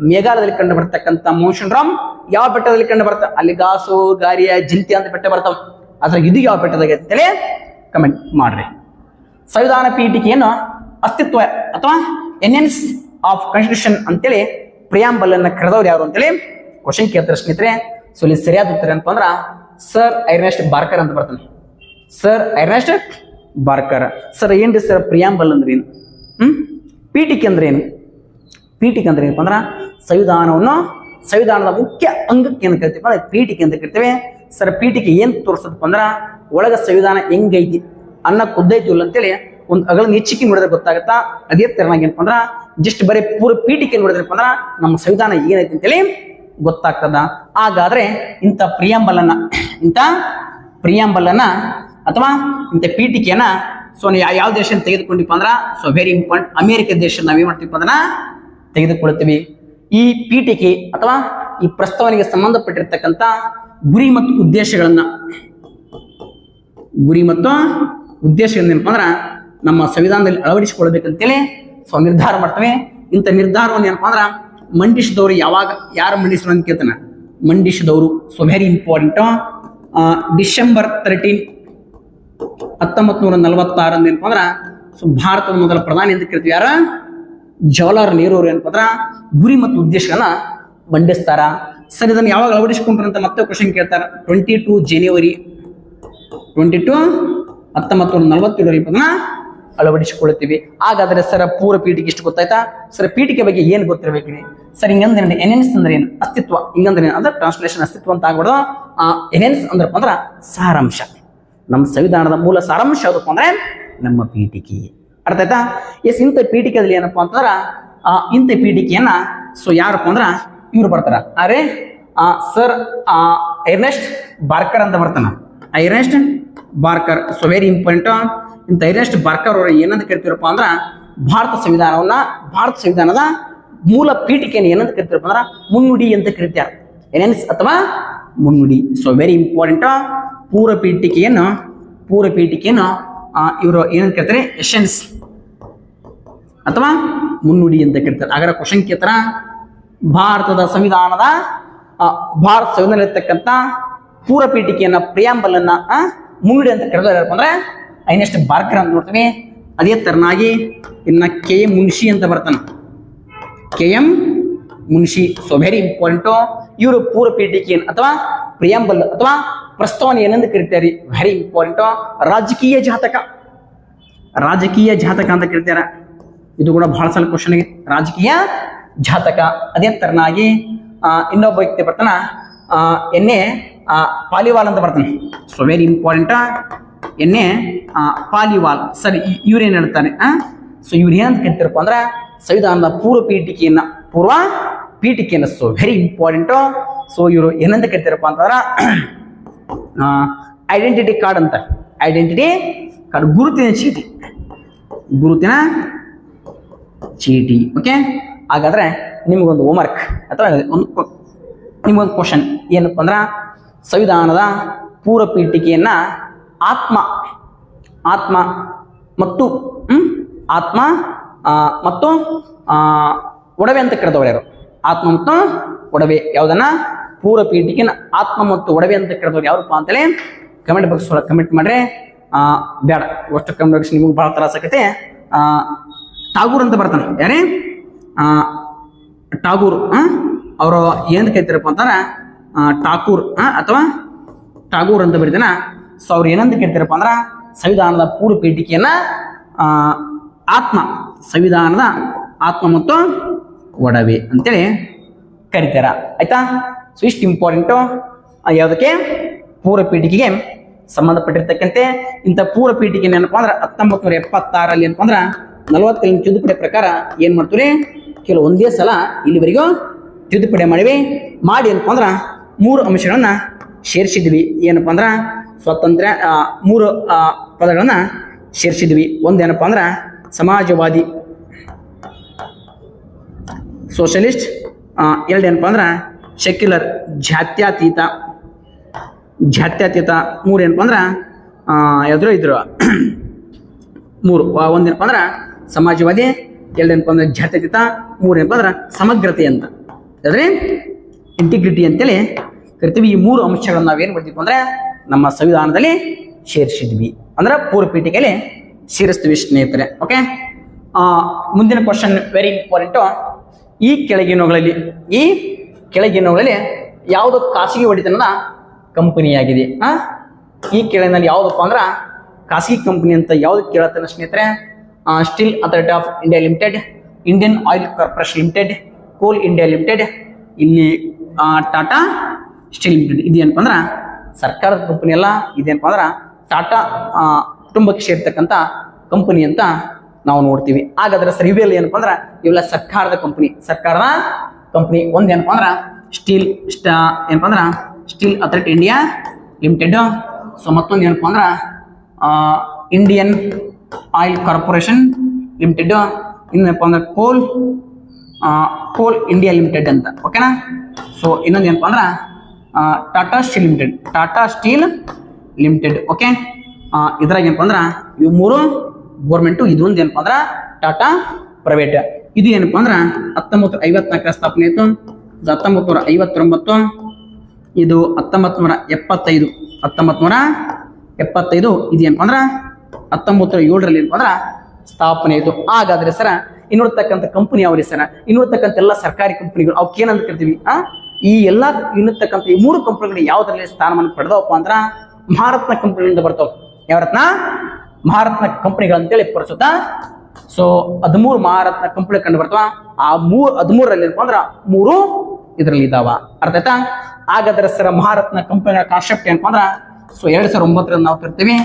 ಮೇಘಾಲಯದಲ್ಲಿ ಕಂಡು ಬರ್ತಕ್ಕಂಥ ಮೌನ್ಸೂನ್ ರಾವ್ ಯಾವ ಬೆಟ್ಟದಲ್ಲಿ ಕಂಡು ಬರ್ತಾ? ಅಲ್ಲಿ ಗಾಸು, ಗಾರಿಯ, ಜಿಂತಿ ಅಂತ ಬೆಟ್ಟ ಬರ್ತಾವ. ಆದ್ರೆ ಇದು ಯಾವ ಬೆಟ್ಟದಾಗ ಅಂತೇಳಿ ಕಮೆಂಟ್ ಮಾಡ್ರಿ. ಸಂವಿಧಾನ ಪೀಠಿಕೆಯನ್ನು ಅಸ್ತಿತ್ವ ಅಥವಾ ಎನೆನ್ಸ್ ಆಫ್ ಕಾನ್ಸ್ಟಿಟ್ಯೂಷನ್ ಅಂತೇಳಿ ಪ್ರಿಯಾಂಬಲ್ ಅನ್ನ ಕರೆದವ್ರು ಯಾರು ಅಂತೇಳಿ ಕ್ವಶನ್ ಕೇಳ್ತಾರೆ ಸ್ನೇಹಿತರೆ. ಸೊ ಇಲ್ಲಿ ಸರಿಯಾದ ಉತ್ತರ ಏನಪ್ಪ ಅಂದ್ರ ಸರ್ ಐರ್ನೆಸ್ಟ್ ಬಾರ್ಕರ್ ಅಂತ ಬರ್ತಾನೆ. Sir Ernest Barker. ಸರ್ ಏನ್ರಿ ಸರ್ ಪ್ರಿಯಾಂಬಲ್ ಅಂದ್ರೆ ಏನು? ಪೀಠಿಕೆ ಅಂದ್ರೆ ಏನು? ಪೀಠಿಕೆ ಅಂದ್ರೆ ಏನಪ್ಪ ಅಂದ್ರ ಸಂವಿಧಾನದ ಮುಖ್ಯ ಅಂಗಕ್ಕೆ ಏನು ಕರಿತೀವಿ ಅಂದ್ರೆ ಪೀಠಿಕೆ ಅಂತ ಕರಿತೇವೆ. ಸರ್ ಪೀಠಿಕೆ ಏನ್ ತೋರಿಸದಪ್ಪ ಅಂದ್ರ ಒಳಗ ಸಂವಿಧಾನ ಹೆಂಗೈತಿ ಅನ್ನ ಕುದ್ದೈತಿಲ್ಲ ಅಂತೇಳಿ ಒಂದು ಅಗಳ ಹೆಚ್ಚಿಗೆ ನೋಡಿದ್ರೆ ಗೊತ್ತಾಗತ್ತಾ. ಅದೇ ತರನಾಗಿ ಏನಪ್ಪ ಅಂದ್ರ ಜಸ್ಟ್ ಬರೀ ಪೂರ ಪೀಠಿಕೆ ನೋಡಿದ್ರಪ್ಪ ಅಂದ್ರ ನಮ್ಮ ಸಂವಿಧಾನ ಏನೈತಿ ಅಂತೇಳಿ ಗೊತ್ತಾಗ್ತದ. ಹಾಗಾದ್ರೆ ಇಂಥ ಪ್ರಿಯಾಂಬಲ್ ಅನ್ನ ಅಥವಾ ಇಂಥ ಪೀಠಿಕೆಯನ್ನ ಸೊ ಯಾವ ದೇಶ ತೆಗೆದುಕೊಂಡಿಪ್ಪ ಅಂದ್ರ ಸೊ ವೆರಿ ಇಂಪಾರ್ಟೆಂಟ್ ಅಮೆರಿಕ ದೇಶ ನಾವೇನ್ ಮಾಡ್ತೀವಿ ಅದನ್ನ ತೆಗೆದುಕೊಳ್ತೀವಿ. ಈ ಪೀಠಿಕೆ ಅಥವಾ ಈ ಪ್ರಸ್ತಾವನೆಗೆ ಸಂಬಂಧಪಟ್ಟಿರ್ತಕ್ಕಂಥ ಗುರಿ ಮತ್ತು ಉದ್ದೇಶಗಳನ್ನ ಏನಪ್ಪ ಅಂದ್ರ ನಮ್ಮ ಸಂವಿಧಾನದಲ್ಲಿ ಅಳವಡಿಸಿಕೊಳ್ಬೇಕಂತೇಳಿ ಸೊ ನಿರ್ಧಾರ ಮಾಡ್ತೇವೆ. ಇಂಥ ನಿರ್ಧಾರವನ್ನು ಏನಪ್ಪಾ ಅಂದ್ರ ಮಂಡಿಸಿದವರು ಯಾರು ಮಂಡಿಸಿದ್ರು ಅಂತ ಕೇಳ್ತಾನೆ? ಮಂಡಿಸಿದವರು ಸೊ ವೆರಿ ಇಂಪಾರ್ಟೆಂಟ್. ಡಿಸೆಂಬರ್ 13, 1946 ಏನಪ್ಪ ಅಂದ್ರ ಸೊ ಭಾರತದ ಮೊದಲ ಪ್ರಧಾನಿ ಅಂತ ಕೇಳ್ತೀವಿ. ಯಾರ? ಜವಾಹರ್ಲಾಲ್ ನೆಹರು ಅವರು ಏನಪ್ಪ ಅಂದ್ರ ಗುರಿ ಮತ್ತು ಉದ್ದೇಶಗಳನ್ನ ಮಂಡಿಸ್ತಾರ. ಸರ್ ಇದನ್ನು ಯಾವಾಗ ಅಳವಡಿಸಿಕೊಂಡ್ರು ಅಂತ ಮತ್ತೆ ಕ್ವಶನ್ ಕೇಳ್ತಾರ. 22 ಜನವರಿ 1947 ಅಳವಡಿಸಿಕೊಳ್ಳುತ್ತೀವಿ. ಹಾಗಾದ್ರೆ ಸರ್ ಪೂರ ಪೀಠಿಕೆ ಇಷ್ಟು ಗೊತ್ತಾಯ್ತಾ? ಸರ್ ಪೀಠಿಕೆ ಬಗ್ಗೆ ಏನ್ ಗೊತ್ತಿರಬೇಕ್ರಿ? ಸರ್ ಹಿಂಗಂದ್ರೆ ಎನೆನ್ಸ್ ಅಂದ್ರೆ ಏನು? ಅಸ್ತಿತ್ವ. ಹಿಂಗಂದ್ರೆ ಅಂದ್ರೆ ಟ್ರಾನ್ಸ್ಲೇಷನ್ ಅಸ್ತಿತ್ವ ಅಂತ ಆಗ್ಬಿಡೋದು. ಎನೆನ್ಸ್ ಅಂದ್ರಪ್ಪ ಅಂದ್ರ ಸಾರಾಂಶ. ನಮ್ಮ ಸಂವಿಧಾನದ ಮೂಲ ಸಾರಾಂಶ ಯಾವ್ದಪ್ಪ ಅಂದ್ರೆ ನಮ್ಮ ಪೀಠಿಕೆ. ಅರ್ಥ ಆಯ್ತಾ? ಇಂಥ ಪೀಠಿಕೆಯಲ್ಲಿ ಏನಪ್ಪಾ ಅಂತಂದ್ರ ಇಂಥ ಪೀಠಿಕೆಯನ್ನ ಸೊ ಯಾರಪ್ಪ ಅಂದ್ರ ಇವ್ರು ಬರ್ತಾರ. ಅರೆ ಸರ್ ಐರ್ನೆಸ್ಟ್ ಬಾರ್ಕರ್ ಅಂತ ಬರ್ತಾನ. ಐರ್ನೆಸ್ಟ್ ಬಾರ್ಕರ್ ಸೊ ವೆರಿ ಇಂಪಾರ್ಟೆಂಟ್. ಇಂಥ ಐರ್ನೆಸ್ಟ್ ಬಾರ್ಕರ್ ಅವರು ಏನಂತ ಕರಿತೀರಪ್ಪ ಅಂದ್ರ ಭಾರತ ಸಂವಿಧಾನದ ಮೂಲ ಪೀಠಿಕೆಯನ್ನು ಏನಂತ ಕರಿತೀರಪ್ಪ ಅಂದ್ರ ಮುನ್ನುಡಿ ಅಂತ ಕರಿತಾರೆ. ಎನೆನ್ಸ್ ಅಥವಾ ಮುನ್ನುಡಿ. So very important. ಪೂರ ಪೀಠಿಕೆಯನ್ನು ಇವರು ಏನಂತ ಕರಿತಾರೆ? ಎಸೆನ್ಸ್ ಅಥವಾ ಮುನ್ನುಡಿ ಅಂತ ಕರಿತಾರೆ. ಹಾಗಾದ್ರೆ ಕ್ವಶನ್ ಕೇಳ್ತಾರ, ಭಾರತ ಸಂವಿಧಾನದಲ್ಲಿರ್ತಕ್ಕಂಥ ಪೂರ ಪೀಠಿಕೆಯನ್ನ ಪ್ರಿಯಾಂಬಲ್ ಅನ್ನ ಮುನ್ನುಡಿ ಅಂತ ಕರೆದಪ್ಪ ಅಂದ್ರೆ ಐರ್ನೆಸ್ಟ್ ಬಾರ್ಕರ್ ಅಂತ ನೋಡ್ತೀವಿ. ಅದೇ ತರನಾಗಿ ಇನ್ನ KM ಮುನ್ಷಿ ಅಂತ ಬರ್ತಾನ. KM Munshi so very important. ಇವರು ಪೂರ ಪೀಠಿಕೆಯನ್ನು ಅಥವಾ ಪ್ರಿಯಾಂಬಲ್ ಅಥವಾ ಪ್ರಸ್ತಾವನೆ ಏನಂತ ಕರಿತಾರೆ? Very important. ರಾಜಕೀಯ ಜಾತಕ ಅಂತ ಕರಿತಾರ. ಇದು ಕೂಡ ಬಹಳ ಸಲ ಕ್ವಶನ್ ರಾಜಕೀಯ ಜಾತಕ. ಅದೇ ತರನಾಗಿ ಇನ್ನೊಬ್ಬ ವ್ಯಕ್ತಿ ಬರ್ತಾನ, ಎನ್ನೆ ಪಾಲಿವಾಲ್ ಅಂತ ಬರ್ತಾನೆ. So very important, N A Palkhivala. ಸರಿ, ಇವ್ರು ಏನ್ ಹೇಳ್ತಾನೆ? ಸೊ ಇವ್ರು ಏನಂತ ಕರಿತಾರಪ್ಪ ಅಂದ್ರೆ ಸಂವಿಧಾನದ ಪೂರ್ವ ಪೀಠಿಕೆಯನ್ನು. So very important. ಸೊ ಇವರು ಏನಂತ ಕರಿತಾರಪ್ಪ ಅಂತಂದ್ರ ಐಡೆಂಟಿಟಿ ಕಾರ್ಡ್ ಅಂತ. ಐಡೆಂಟಿಟಿ ಕಾರ್ಡ್, ಗುರುತಿನ ಚೀಟಿ. ಓಕೆ, ಹಾಗಾದ್ರೆ ನಿಮಗೊಂದು ಹೋಮ್ವರ್ಕ್ ಅಥವಾ ನಿಮಗೊಂದು ಕ್ವಶನ್ ಏನಪ್ಪ ಅಂದ್ರ ಸಂವಿಧಾನದ ಪೂರ್ವ ಪೀಠಿಕೆಯನ್ನ ಆತ್ಮ ಮತ್ತು ಒಡವೆ ಅಂತ ಕರೆದವರು ಯಾರು? ಆತ್ಮ ಮತ್ತು ಒಡವೆ. ಯಾವುದನ್ನ? ಪೂರ್ವ ಪೀಠಿಕೆನ ಆತ್ಮ ಮತ್ತು ಒಡವೆ ಅಂತ ಕರೆದವ್ರು ಯಾರಪ್ಪ ಅಂತೇಳಿ ಕಮೆಂಟ್ ಬಾಕ್ಸ್ ಒಳಗೆ ಕಮೆಂಟ್ ಮಾಡ್ರೆ. ಬೇಡ, ಅಷ್ಟು ಕಮೆಂಟ್ ಬಾಕ್ಸ್ ನಿಮ್ಗೆ ಬಹಳ ತ್ರಾಸ ಆಕೈತೆ. ಟಾಗೂರ್ ಅಂತ ಬರ್ತಾನೆ. ಯಾರೇ? ಟಾಗೂರ್. ಅವರು ಏನ್ ಕರಿತಾರಪ್ಪ ಅಂತಂದ್ರೆ ಠಾಕೂರ್ ಅಥವಾ ಟಾಗೂರ್ ಅಂತ ಬರೀತಾನ. ಸೊ ಅವ್ರು ಏನಂತ ಕರಿತಾರಪ್ಪ ಅಂದ್ರ ಸಂವಿಧಾನದ ಪೂರ್ವ ಪೀಠಿಕೆಯನ್ನ ಸಂವಿಧಾನದ ಆತ್ಮ ಮತ್ತು ಒಡವೆ ಅಂತೇಳಿ ಕರಿತಾರ. ಆಯ್ತಾ? ಸೊ ಇಷ್ಟು ಇಂಪಾರ್ಟೆಂಟು ಯಾವುದಕ್ಕೆ? ಪೂರ್ವ ಪೀಠಿಕೆಗೆ ಸಂಬಂಧಪಟ್ಟಿರ್ತಕ್ಕಂತೆ. ಇಂಥ ಪೂರ್ವ ಪೀಠಿಕೆ ಏನಪ್ಪಾ ಅಂದ್ರೆ 1976 ಏನಪ್ಪಾ ಅಂದ್ರ 48 ತಿದ್ದುಪಡಿ ಪ್ರಕಾರ ಏನ್ ಮಾಡ್ತೀವಿ? ಕೆಲವು ಒಂದೇ ಸಲ ಇಲ್ಲಿವರೆಗೂ ತಿದ್ದುಪಡಿ ಮಾಡಿ ಏನಪ್ಪಾ ಅಂದ್ರ 3 ಅಂಶಗಳನ್ನ ಸೇರಿಸಿದ್ವಿ. ಏನಪ್ಪಾ ಅಂದ್ರ ಸ್ವಾತಂತ್ರ್ಯ, 3 ಪದಗಳನ್ನ ಸೇರಿಸಿದ್ವಿ. ಒಂದೇನಪ್ಪಾ ಅಂದ್ರ ಸಮಾಜವಾದಿ, ಸೋಷಲಿಸ್ಟ್. ಎರಡೇನಪ್ಪಾ ಅಂದ್ರ ಸೆಕ್ಯುಲರ್, ಜಾತ್ಯತೀತ. 3 ಏನಪ್ಪಾ ಅಂದ್ರ ಯಾವ್ದ್ರು ಇದ್ರು 3. ಒಂದೇನಪ್ಪಾ ಅಂದ್ರ ಸಮಾಜವಾದಿ, ಎರಡೇನಪ್ಪಾ ಅಂದ್ರೆ ಜಾತ್ಯತೀತ, 3 ಏನಪ್ಪಾ ಅಂದ್ರ ಸಮಗ್ರತೆ ಅಂತ, ಅದ್ರೆ ಇಂಟಿಗ್ರಿಟಿ ಅಂತೇಳಿ ಕರಿತೀವಿ. ಈ 3 ಅಂಶಗಳನ್ನ ನಾವೇನ್ ಮಾಡ್ತೀವಿ ಅಂದ್ರೆ ನಮ್ಮ ಸಂವಿಧಾನದಲ್ಲಿ ಸೇರಿಸಿದ್ವಿ, ಅಂದ್ರೆ ಪೂರ್ವ ಪೀಠಿಕೆಯಲ್ಲಿ ಸೇರಿಸ್ತೀವಿ ಸ್ನೇಹಿತರೆ. ಓಕೆ, ಮುಂದಿನ ಕ್ವಶನ್ ವೆರಿ ಇಂಪಾರ್ಟೆಂಟು. ಈ ಕೆಳಗಿನವುಗಳಲ್ಲಿ ಯಾವುದು ಖಾಸಗಿ ಒಡೆತನದ ಕಂಪನಿಯಾಗಿದೆ? ಈ ಕೆಳಗಿನಲ್ಲಿ ಯಾವುದಪ್ಪ ಅಂದ್ರ ಖಾಸಗಿ ಕಂಪನಿ ಅಂತ ಯಾವ್ದು ಕೇಳತ್ತಾನ ಸ್ನೇಹಿತರೆ? Steel authority of India limited, Indian oil corporation limited, ಕೋಲ್ ಇಂಡಿಯಾ ಲಿಮಿಟೆಡ್, ಇಲ್ಲಿ ಟಾಟಾ ಸ್ಟೀಲ್ ಲಿಮಿಟೆಡ್. ಇದೇನಪ್ಪ ಅಂದ್ರ ಸರ್ಕಾರದ ಕಂಪನಿ ಅಲ್ಲ, ಇದೇನಪ್ಪ ಅಂದ್ರ ಟಾಟಾ ಕುಟುಂಬಕ್ಕೆ ಸೇರ್ತಕ್ಕಂಥ ಕಂಪನಿ ಅಂತ ನಾವು ನೋಡ್ತೀವಿ. ಹಾಗಾದ್ರೆ ಸರ್ ಇವೆಲ್ಲ ಏನಪ್ಪ ಅಂದ್ರ ಇವೆಲ್ಲ ಸರ್ಕಾರದ ಕಂಪನಿ. ಒಂದೇನಪ್ಪ ಅಂದ್ರ steel authority India limited. So ಮತ್ತೊಂದು ಏನಪ್ಪ ಅಂದ್ರ ಇಂಡಿಯನ್ ಆಯಿಲ್ ಕಾರ್ಪೊರೇಷನ್ ಲಿಮಿಟೆಡ್. ಇನ್ನೇನಪ್ಪ ಅಂದ್ರೆ ಕೋಲ್ ಇಂಡಿಯಾ ಲಿಮಿಟೆಡ್ ಅಂತ. ಓಕೆನಾ? ಸೊ ಇನ್ನೊಂದು ಏನಪ್ಪ ಅಂದ್ರ ಟಾಟಾ ಸ್ಟೀಲ್ ಲಿಮಿಟೆಡ್. ಓಕೆ, ಇದ್ರಾಗ ಏನಪ್ಪ ಅಂದ್ರ ಇವು 3 ಗೌರ್ಮೆಂಟು, ಇದೊಂದು ಏನಪ್ಪ ಅಂದ್ರ ಟಾಟಾ ಪ್ರೈವೇಟ್. ಇದು ಏನಪ್ಪ ಅಂದ್ರ 1954 ಸ್ಥಾಪನೆ ಆಯ್ತು. 1959, ಇದು 1975. ಇದು ಏನಪ್ಪ ಅಂದ್ರ 1907 ಏನಪ್ಪ ಅಂದ್ರ ಸ್ಥಾಪನೆ ಆಯ್ತು. ಹಾಗಾದ್ರೆ ಸರ ಇನ್ನೋಡ್ತಕ್ಕಂಥ ಕಂಪನಿ ಅವ್ರಿ ಸರ, ಇನ್ನೋಡ್ತಕ್ಕಂಥ ಎಲ್ಲ ಸರ್ಕಾರಿ ಕಂಪನಿಗಳು ಅವಕ್ಕೆ ಏನಂತ ಕರಿತೀವಿ? ಈ ಎಲ್ಲಾ ಇನ್ನತಕ್ಕಂಥ ಈ 3 ಕಂಪನಿಗಳು ಯಾವ್ದ್ರಲ್ಲಿ ಸ್ಥಾನಮಾನ ಪಡೆದವಪ್ಪ ಅಂದ್ರ ಮಹಾರತ್ನ ಕಂಪನಿಗಳಿಂದ ಬರ್ತಾವ. ಯಾವರತ್ನ? ಮಹಾರತ್ನ ಕಂಪನಿಗಳಂತೇಳಿ ಪ್ರಸ್ತುತ. ಸೊ 13 ಮಹಾರತ್ನ ಕಂಪನಿ ಕಂಡು ಬರ್ತಾವ. ಆ 13ರಲ್ಲಿ ಏನಪ್ಪ ಅಂದ್ರ 3 ಇದರಲ್ಲಿ ಇದಾವ. ಅರ್ಥ ಆಯ್ತಾ? ಹಾಗಾದ್ರೆ ಸರ ಮಹಾರತ್ನ ಕಂಪನಿಗಳ ಕಾನ್ಸೆಪ್ಟ್ ಏನಪ್ಪ ಅಂದ್ರ ಸೊ 2009 ನಾವು ಕರಿತೀವಿ.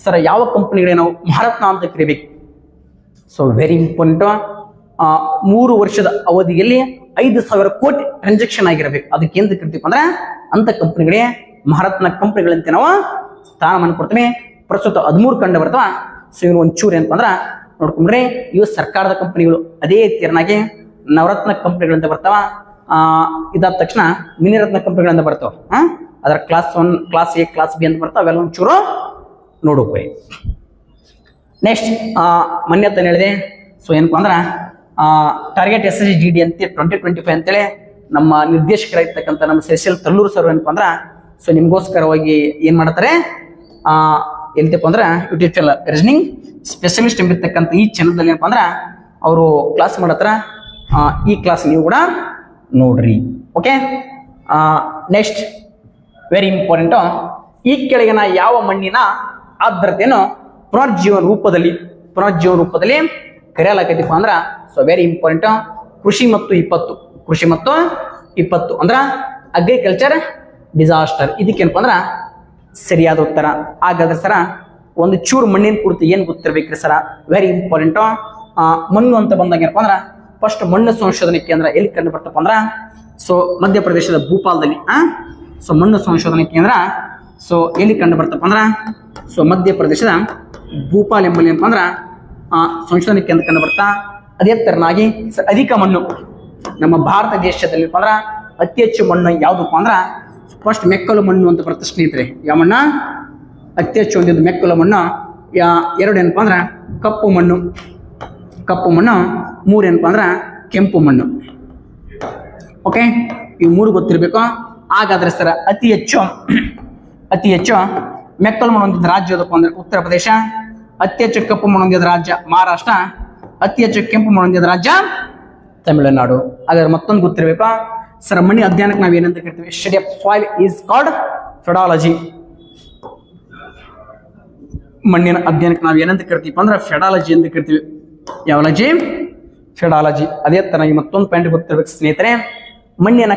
ಸರ ಯಾವ ಕಂಪನಿಗಳೇ ನಾವು ಮಹಾರತ್ನ ಅಂತ ಕರಿಬೇಕು? So very important. 3 ವರ್ಷದ ಅವಧಿಯಲ್ಲಿ 5,000 ಕೋಟಿ ಟ್ರಾನ್ಸಾಕ್ಷನ್ ಆಗಿರಬೇಕು. ಅದಕ್ಕೆ ಏನ್ ಕರಿತೀವಿ ಅಂದ್ರೆ ಅಂತ ಕಂಪನಿಗಳೇ ಮಹಾರತ್ನ ಕಂಪನಿಗಳಂತ ನಾವು ಸ್ಥಾನಮಾನ ಕೊಡ್ತೀವಿ. ಪ್ರಸ್ತುತ 13 ಕಂಡು ಬರ್ತಾವ. ಸೊ ಇವ್ರು ಒಂಚೂರು ಏನಪ್ಪ ಅಂದ್ರ ನೋಡ್ಕೊಂಡ್ರೆ ಇವು ಸರ್ಕಾರದ ಕಂಪನಿಗಳು. ಅದೇ ತೀರ್ನಾಗಿ ನವರತ್ನ ಕಂಪನಿಗಳಂತ ಬರ್ತಾವ. ಇದಾದ ತಕ್ಷಣ ಮಿನಿರತ್ನ ಕಂಪನಿಗಳಿಂದ ಬರ್ತಾವ. ಅದರ class 1, class A, class B ಅಂತ ಬರ್ತಾವ. ಅವೆಲ್ಲ ಒಂಚೂರು ನೋಡ್ಕೋರಿ. ನೆಕ್ಸ್ಟ್ ಮಾನ್ಯತೆ ಹೇಳಿದೆ. ಸೊ ಏನಪ್ಪ ಅಂದ್ರ ಟಾರ್ಗೆಟ್ SSGD ಅಂತ 2025 ಅಂತೇಳಿ ನಮ್ಮ ನಿರ್ದೇಶಕರಾಗಿರ್ತಕ್ಕಂಥ ನಮ್ಮ ಶಶಿಲ್ ತಲ್ಲೂರು ಸರ್ ಏನಪ್ಪ ಅಂದ್ರ ಸೊ ನಿಮ್ಗೋಸ್ಕರವಾಗಿ ಏನ್ ಮಾಡ್ತಾರೆ? ಎಲ್ತಪ್ಪ ಅಂದ್ರ ಯೂಟ್ಯೂಬ್ ಚಾನಲ್ ರೀಸನಿಂಗ್ ಸ್ಪೆಷಲಿಸ್ಟ್ ಎಂಬಿರ್ತಕ್ಕಂಥ ಈ ಚಾನಲ್ದಲ್ಲಿ ಏನಪ್ಪ ಅಂದ್ರ ಅವರು ಕ್ಲಾಸ್ ಮಾಡತ್ರ. ಈ ಕ್ಲಾಸ್ ನೀವು ಕೂಡ ನೋಡ್ರಿ. Okay, next very important. ಈ ಕೆಳಗಿನ ಯಾವ ಮಣ್ಣಿನ ಆರ್ದ್ರತೆಯನ್ನು ಪುನರ್ಜೀವನ ರೂಪದಲ್ಲಿ ಕರೆಯಲಾಗೈತಿಪ್ಪ ಅಂದ್ರ ಸೊ ವೆರಿ ಇಂಪಾರ್ಟೆಂಟ್ ಕೃಷಿ ಮತ್ತು ವಿಪತ್ತು ಅಂದ್ರ ಅಗ್ರಿಕಲ್ಚರ್ ಡಿಸಾಸ್ಟರ್. ಇದಕ್ಕೇನಪ್ಪ ಅಂದ್ರ ಸರಿಯಾದ ಉತ್ತರ. ಹಾಗಾದ್ರೆ ಸರ ಒಂದು ಚೂರು ಮಣ್ಣಿನ ಕುರಿತು ಏನ್ ಗೊತ್ತಿರ್ಬೇಕ್ರಿ ಸರ, ವೆರಿ ಇಂಪಾರ್ಟೆಂಟ್. ಮಣ್ಣು ಅಂತ ಬಂದಾಗ ಏನಪ್ಪ ಅಂದ್ರ ಫಸ್ಟ್ ಮಣ್ಣು ಸಂಶೋಧನೆ ಕೇಂದ್ರ ಎಲ್ಲಿ ಕಂಡು ಬರ್ತಪ್ಪ ಅಂದ್ರ ಸೊ ಮಧ್ಯಪ್ರದೇಶದ ಭೂಪಾಲದಲ್ಲಿ. ಸೊ ಮಣ್ಣು ಸಂಶೋಧನೆ ಕೇಂದ್ರ ಸೊ ಎಲ್ಲಿ ಕಂಡು ಬರ್ತಪ್ಪ ಅಂದ್ರ ಸೊ ಮಧ್ಯಪ್ರದೇಶದ ಭೂಪಾಲ್ ಎಂಬಲ್ಲಿ ಏನಪ್ಪ ಅಂದ್ರ ಸಂಶೋಧನೆ ಕೇಂದ್ರ ಕಂಡು ಬರ್ತಾ. ಅದೇ ತರನಾಗಿ ಅಧಿಕ ಮಣ್ಣು ನಮ್ಮ ಭಾರತ ದೇಶದಲ್ಲಿ ಅಂದ್ರ ಅತಿ ಹೆಚ್ಚು ಮಣ್ಣು ಯಾವ್ದಪ್ಪ ಅಂದ್ರ ಫಸ್ಟ್ ಮೆಕ್ಕಲು ಮಣ್ಣು ಅಂತ ಬರುತ್ತೆ ಸ್ನೇಹಿತರೆ. ಯಾವ ಮಣ್ಣ ಅತಿ ಹೆಚ್ಚು ಹೊಂದಿದ್ದು ಮೆಕ್ಕಲು ಮಣ್ಣು. ಎರಡು ಏನಪ್ಪ ಅಂದ್ರ ಕಪ್ಪು ಮಣ್ಣು, ಮೂರು ಏನಪ್ಪ ಅಂದ್ರ ಕೆಂಪು ಮಣ್ಣು. ಓಕೆ, ಇವು ಮೂರು ಗೊತ್ತಿರಬೇಕು. ಹಾಗಾದ್ರೆ ಸರ್ ಅತಿ ಹೆಚ್ಚು ಮೆಕ್ಕಲು ಮಣ್ಣು ಹೊಂದಿದ್ದ ರಾಜ್ಯ ಯಾವ್ದಪ್ಪ ಅಂದ್ರೆ ಉತ್ತರ ಪ್ರದೇಶ. ಅತಿ ಹೆಚ್ಚು ಕಪ್ಪು ಮಣ್ಣು ಹೊಂದಿದ ರಾಜ್ಯ ಮಹಾರಾಷ್ಟ್ರ. ಅತಿ ಹೆಚ್ಚು ಕೆಂಪು ಮಣ್ಣು ಹೊಂದಿದ ರಾಜ್ಯ ತಮಿಳುನಾಡು. ಹಾಗಾದ್ರೆ ಮತ್ತೊಂದು ಗೊತ್ತಿರಬೇಕು ಸರ್, ಮಣ್ಣಿನ ಅಧ್ಯಯನಕ್ಕೆ ನಾವು ಏನಂತ ಕರಿತೀವಿ? Study of soil is called pedology. ಮಣ್ಣಿನ ಅಧ್ಯಯನಕ್ಕೆ ನಾವು ಏನಂತ ಕರಿತೀವಿ ಅಂದ್ರೆ ಫೆಡಾಲಜಿ ಅಂತ ಕರಿತೀವಿ. ಯಾವಲಜಿ? ಫೆಡಾಲಜಿ. ಅದೇ ತರ ಮತ್ತೊಂದು ಪಾಯಿಂಟ್ ಗೊತ್ತಿರ್ಬೇಕು ಸ್ನೇಹಿತರೆ, ಮಣ್ಣಿನ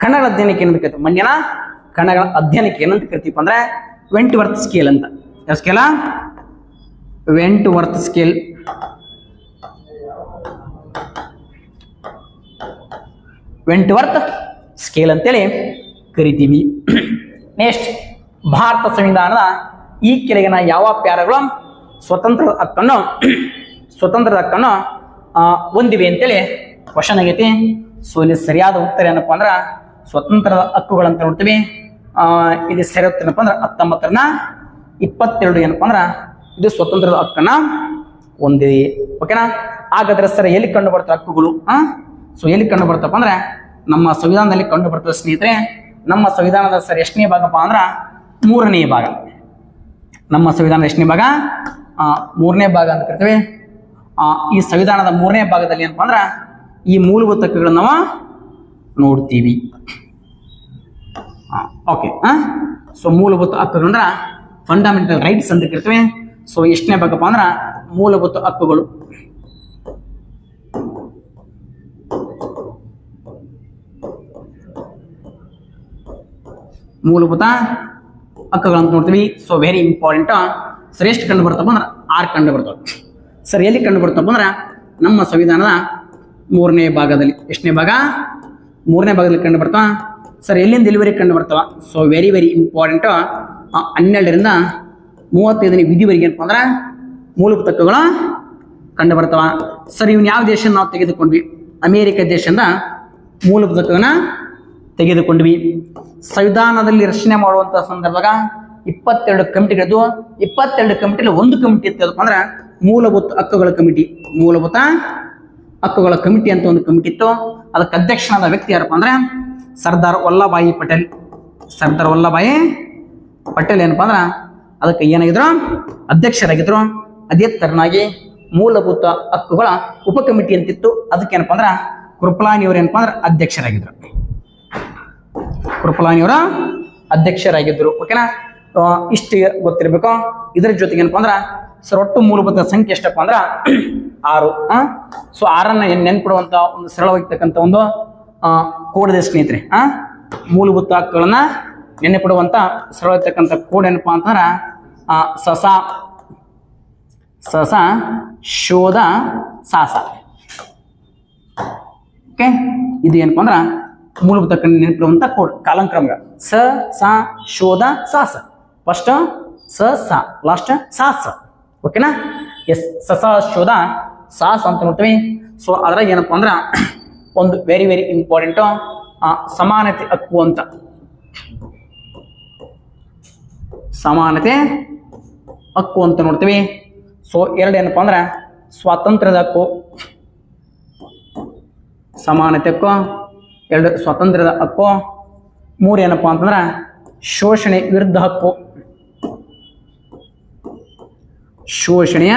ಕಣಗಳ ಅಧ್ಯಯನಕ್ಕೆ ಏನಂತ ಕರಿತೀವಿ? ಮಣ್ಣಿನ ಕಣಗಳ ಅಧ್ಯಯನಕ್ಕೆ ಏನಂತ ಕರಿತೀವಿ ಅಂದ್ರೆ ವೆಂಟ್ವರ್ತ್ ಸ್ಕೇಲ್ ಅಂತ. ಯಾವ ಸ್ಕೇಲ? ವೆಂಟ್ವರ್ತ್ ಸ್ಕೇಲ್. ಅಂತೇಳಿ ಕರಿತೀವಿ. ನೆಕ್ಸ್ಟ್, ಭಾರತ ಸಂವಿಧಾನದ ಈ ಕೆಳಗಿನ ಯಾವ ಪ್ಯಾರಗಳು ಸ್ವತಂತ್ರದ ಹಕ್ಕನ್ನು ಹೊಂದಿವೆ ಅಂತೇಳಿ ಕ್ವಶನ್ ಆಗೈತಿ. ಸೊ ಇಲ್ಲಿ ಸರಿಯಾದ ಉತ್ತರ ಏನಪ್ಪಾ ಅಂದ್ರ ಸ್ವತಂತ್ರದ ಹಕ್ಕುಗಳಂತ ನೋಡ್ತೀವಿ. ಇಲ್ಲಿ ಸರಿ ಉತ್ತರ ಏನಪ್ಪಾ ಅಂದ್ರ 1922 ಏನಪ್ಪಾ ಅಂದ್ರ ಇದು ಸ್ವತಂತ್ರದ ಹಕ್ಕನ್ನ ಹೊಂದಿದೆ. ಓಕೆನಾ? ಹಾಗಾದ್ರೆ ಸರ್ ಎಲ್ಲಿ ಕಂಡು ಬರ್ತವೆ ಹಕ್ಕುಗಳು? ಸೊ ಎಲ್ಲಿ ಕಂಡು ಬರ್ತಪ್ಪ ಅಂದ್ರೆ ನಮ್ಮ ಸಂವಿಧಾನದಲ್ಲಿ ಕಂಡು ಬರ್ತದೆ ಸ್ನೇಹಿತರೆ. ನಮ್ಮ ಸಂವಿಧಾನದ ಸರ್ ಎಷ್ಟನೇ ಭಾಗಪ್ಪ ಅಂದ್ರ 3ನೇ ಭಾಗ. ನಮ್ಮ ಸಂವಿಧಾನದ ಎಷ್ಟನೇ ಭಾಗ? 3ನೇ ಭಾಗ ಅಂತ ಕರಿತೀವಿ. ಈ ಸಂವಿಧಾನದ 3ನೇ ಭಾಗದಲ್ಲಿ ಏನಪ್ಪಾ ಅಂದ್ರ ಈ ಮೂಲಭೂತ ಹಕ್ಕುಗಳನ್ನ ನಾವು ನೋಡ್ತೀವಿ. ಓಕೆ, ಸೊ ಮೂಲಭೂತ ಹಕ್ಕುಗಳು ಅಂದ್ರ ಫಂಡಮೆಂಟಲ್ ರೈಟ್ಸ್ ಅಂತ ಕರಿತೀವಿ. ಸೊ ಎಷ್ಟನೇ ಭಾಗಪ್ಪ ಅಂದ್ರ ಮೂಲಭೂತ ಹಕ್ಕುಗಳು. ಮೂಲಭೂತ ಹಕ್ಕುಗಳಂತ ನೋಡ್ತೀವಿ. So very important. ಸರ್ ಎಷ್ಟು ಕಂಡು ಬರ್ತಪ್ಪ ಅಂದ್ರೆ 6 ಕಂಡು ಬರ್ತವೆ. ಸರ್ ಎಲ್ಲಿ ಕಂಡು ಬರ್ತಪ್ಪ ಅಂದ್ರೆ ನಮ್ಮ ಸಂವಿಧಾನದ 3ನೇ ಭಾಗದಲ್ಲಿ. ಎಷ್ಟನೇ ಭಾಗ? 3ನೇ ಭಾಗದಲ್ಲಿ ಕಂಡು ಬರ್ತಾವ. ಸರ್ ಎಲ್ಲಿಂದ ಎಲ್ಲಿವರೆಗೆ ಕಂಡು ಬರ್ತಾವ? So very important. 12ರಿಂದ 35ನೇ ವಿಧಿವರೆಗೆ ಏನಪ್ಪ ಅಂದ್ರೆ ಮೂಲಭೂತ ಹಕ್ಕುಗಳು ಕಂಡು ಬರ್ತಾವ. ಸರ್ ಇವನ್ ಯಾವ ದೇಶ ನಾವು ತೆಗೆದುಕೊಂಡ್ವಿ? ಅಮೇರಿಕ ದೇಶದಿಂದ ಮೂಲಭೂತ ಹಕ್ಕುಗಳನ್ನ ತೆಗೆದುಕೊಂಡ್ವಿ. ಸಂವಿಧಾನದಲ್ಲಿ ರಚನೆ ಮಾಡುವಂತ ಸಂದರ್ಭದಾಗ 22 ಕಮಿಟಿಗಳಿದ್ವು. 22 ಕಮಿಟಿಲಿ ಒಂದು ಕಮಿಟಿ ಇತ್ತು ಅಂದ್ರೆ ಮೂಲಭೂತ ಹಕ್ಕುಗಳ ಕಮಿಟಿ. ಮೂಲಭೂತ ಹಕ್ಕುಗಳ ಕಮಿಟಿ ಅಂತ ಒಂದು ಕಮಿಟಿ ಇತ್ತು. ಅದಕ್ಕೆ ಅಧ್ಯಕ್ಷನಾದ ವ್ಯಕ್ತಿ ಯಾರಪ್ಪ ಅಂದ್ರೆ ಸರ್ದಾರ್ ವಲ್ಲಭಾಯಿ ಪಟೇಲ್ ಏನಪ್ಪಾ ಅಂದ್ರ ಅದಕ್ಕೆ ಏನಾಗಿದ್ರು? ಅಧ್ಯಕ್ಷರಾಗಿದ್ರು. ಅದೇ ತರನಾಗಿ ಮೂಲಭೂತ ಹಕ್ಕುಗಳ ಉಪ ಕಮಿಟಿ ಅಂತಿತ್ತು. ಅದಕ್ಕೆ ಏನಪ್ಪಾ ಅಂದ್ರ ಕೃಪಲಾನಿಯವರು ಏನಪ್ಪಾ ಅಂದ್ರ ಅಧ್ಯಕ್ಷರಾಗಿದ್ರು. ಓಕೆನಾ? ಇಷ್ಟು ಗೊತ್ತಿರ್ಬೇಕು. ಇದರ ಜೊತೆಗೆ ಏನಪ್ಪಾ ಅಂದ್ರ ಸರ್ ಒಟ್ಟು ಮೂಲಭೂತ ಸಂಖ್ಯೆ ಎಷ್ಟಪ್ಪ ಅಂದ್ರ 6. ಸೊ 6ಅನ್ನ ನೆನ್ಪಿಡುವಂತ ಒಂದು ಸರಳವಾಗಿರ್ತಕ್ಕಂಥ ಒಂದು ಕೋಡ್ ಇದೆ ಸ್ನೇಹಿತರೆ. ಮೂಲಭೂತ ಹಕ್ಕುಗಳನ್ನ ನೆನಪಿಡುವಂತ ಸರಳವಾಗಿರ್ತಕ್ಕಂಥ ಕೋಡ್ ಏನಪ್ಪಾ ಅಂತಂದ್ರ ಸಸ ಶೋಧ ಸಾಸ. ಓಕೆ, ಇದು ಏನಪ್ಪಾ ಅಂದ್ರ ಮೂಲಭೂತ ಹಕ್ಕನ್ನು ನೆನಪಿಡುವಂತ ಕೋಡ್ ಕಾಲಂಕ್ರಮ. ಸ ಶೋಧ ಸಾಸ. ಫಸ್ಟ್ ಸ ಲಾಸ್ಟ್ ಸಾಸ. ಓಕೆನಾ? ಎಸ್, ಸಸ ಶೋಧ ಸಾಸ್ ಅಂತ ನೋಡ್ತೀವಿ. ಸೊ ಅದ್ರಾಗ ಏನಪ್ಪಾ ಅಂದ್ರ ಒಂದು ವೆರಿ ಇಂಪಾರ್ಟೆಂಟ್ ಸಮಾನತೆ ಹಕ್ಕು ಅಂತ. ಸಮಾನತೆ ಹಕ್ಕು ಅಂತ ನೋಡ್ತೀವಿ. ಸೊ 2 ಏನಪ್ಪಾ ಅಂದ್ರ ಸ್ವಾತಂತ್ರ್ಯದ ಹಕ್ಕು. ಸಮಾನತೆ ಹಕ್ಕು 2 ಸ್ವಾತಂತ್ರ್ಯದ ಹಕ್ಕು. 3 ಏನಪ್ಪಾ ಅಂತಂದ್ರ ಶೋಷಣೆ ವಿರುದ್ಧ ಹಕ್ಕು. ಶೋಷಣೆಯ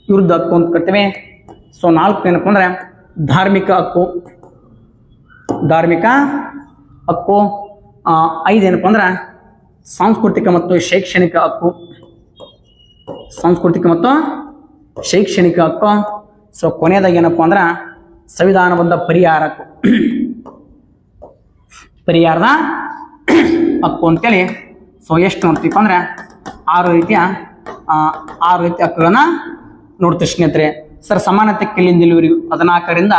ವಿರುದ್ಧ ಹಕ್ಕು ಅಂತ ಕರಿತೀವಿ. ಸೊ 4 ಏನಪ್ಪಾ ಅಂದ್ರೆ ಧಾರ್ಮಿಕ ಹಕ್ಕು. 5 ಏನಪ್ಪಾ ಅಂದ್ರ ಸಾಂಸ್ಕೃತಿಕ ಮತ್ತು ಶೈಕ್ಷಣಿಕ ಹಕ್ಕು. ಶೈಕ್ಷಣಿಕ ಹಕ್ಕು. ಸೊ ಕೊನೆಯದಾಗ ಏನಪ್ಪಾ ಅಂದ್ರೆ ಸಂವಿಧಾನಬದ್ಧ ಪರಿಹಾರದ ಹಕ್ಕು ಅಂತೇಳಿ. ಸೊ ಎಷ್ಟು ನೋಡ್ತೀವಿ ಅಂದ್ರೆ 6 ರೀತಿಯ ಹಕ್ಕುಗಳನ್ನ ನೋಡ್ತೀವಿ ಸ್ನೇಹಿತರೆ. ಸರ್ ಸಮಾನತೆ ಕೆಲ್ಲಿಂದ ಇಲ್ಲಿವರೆಗೂ 14ರಿಂದ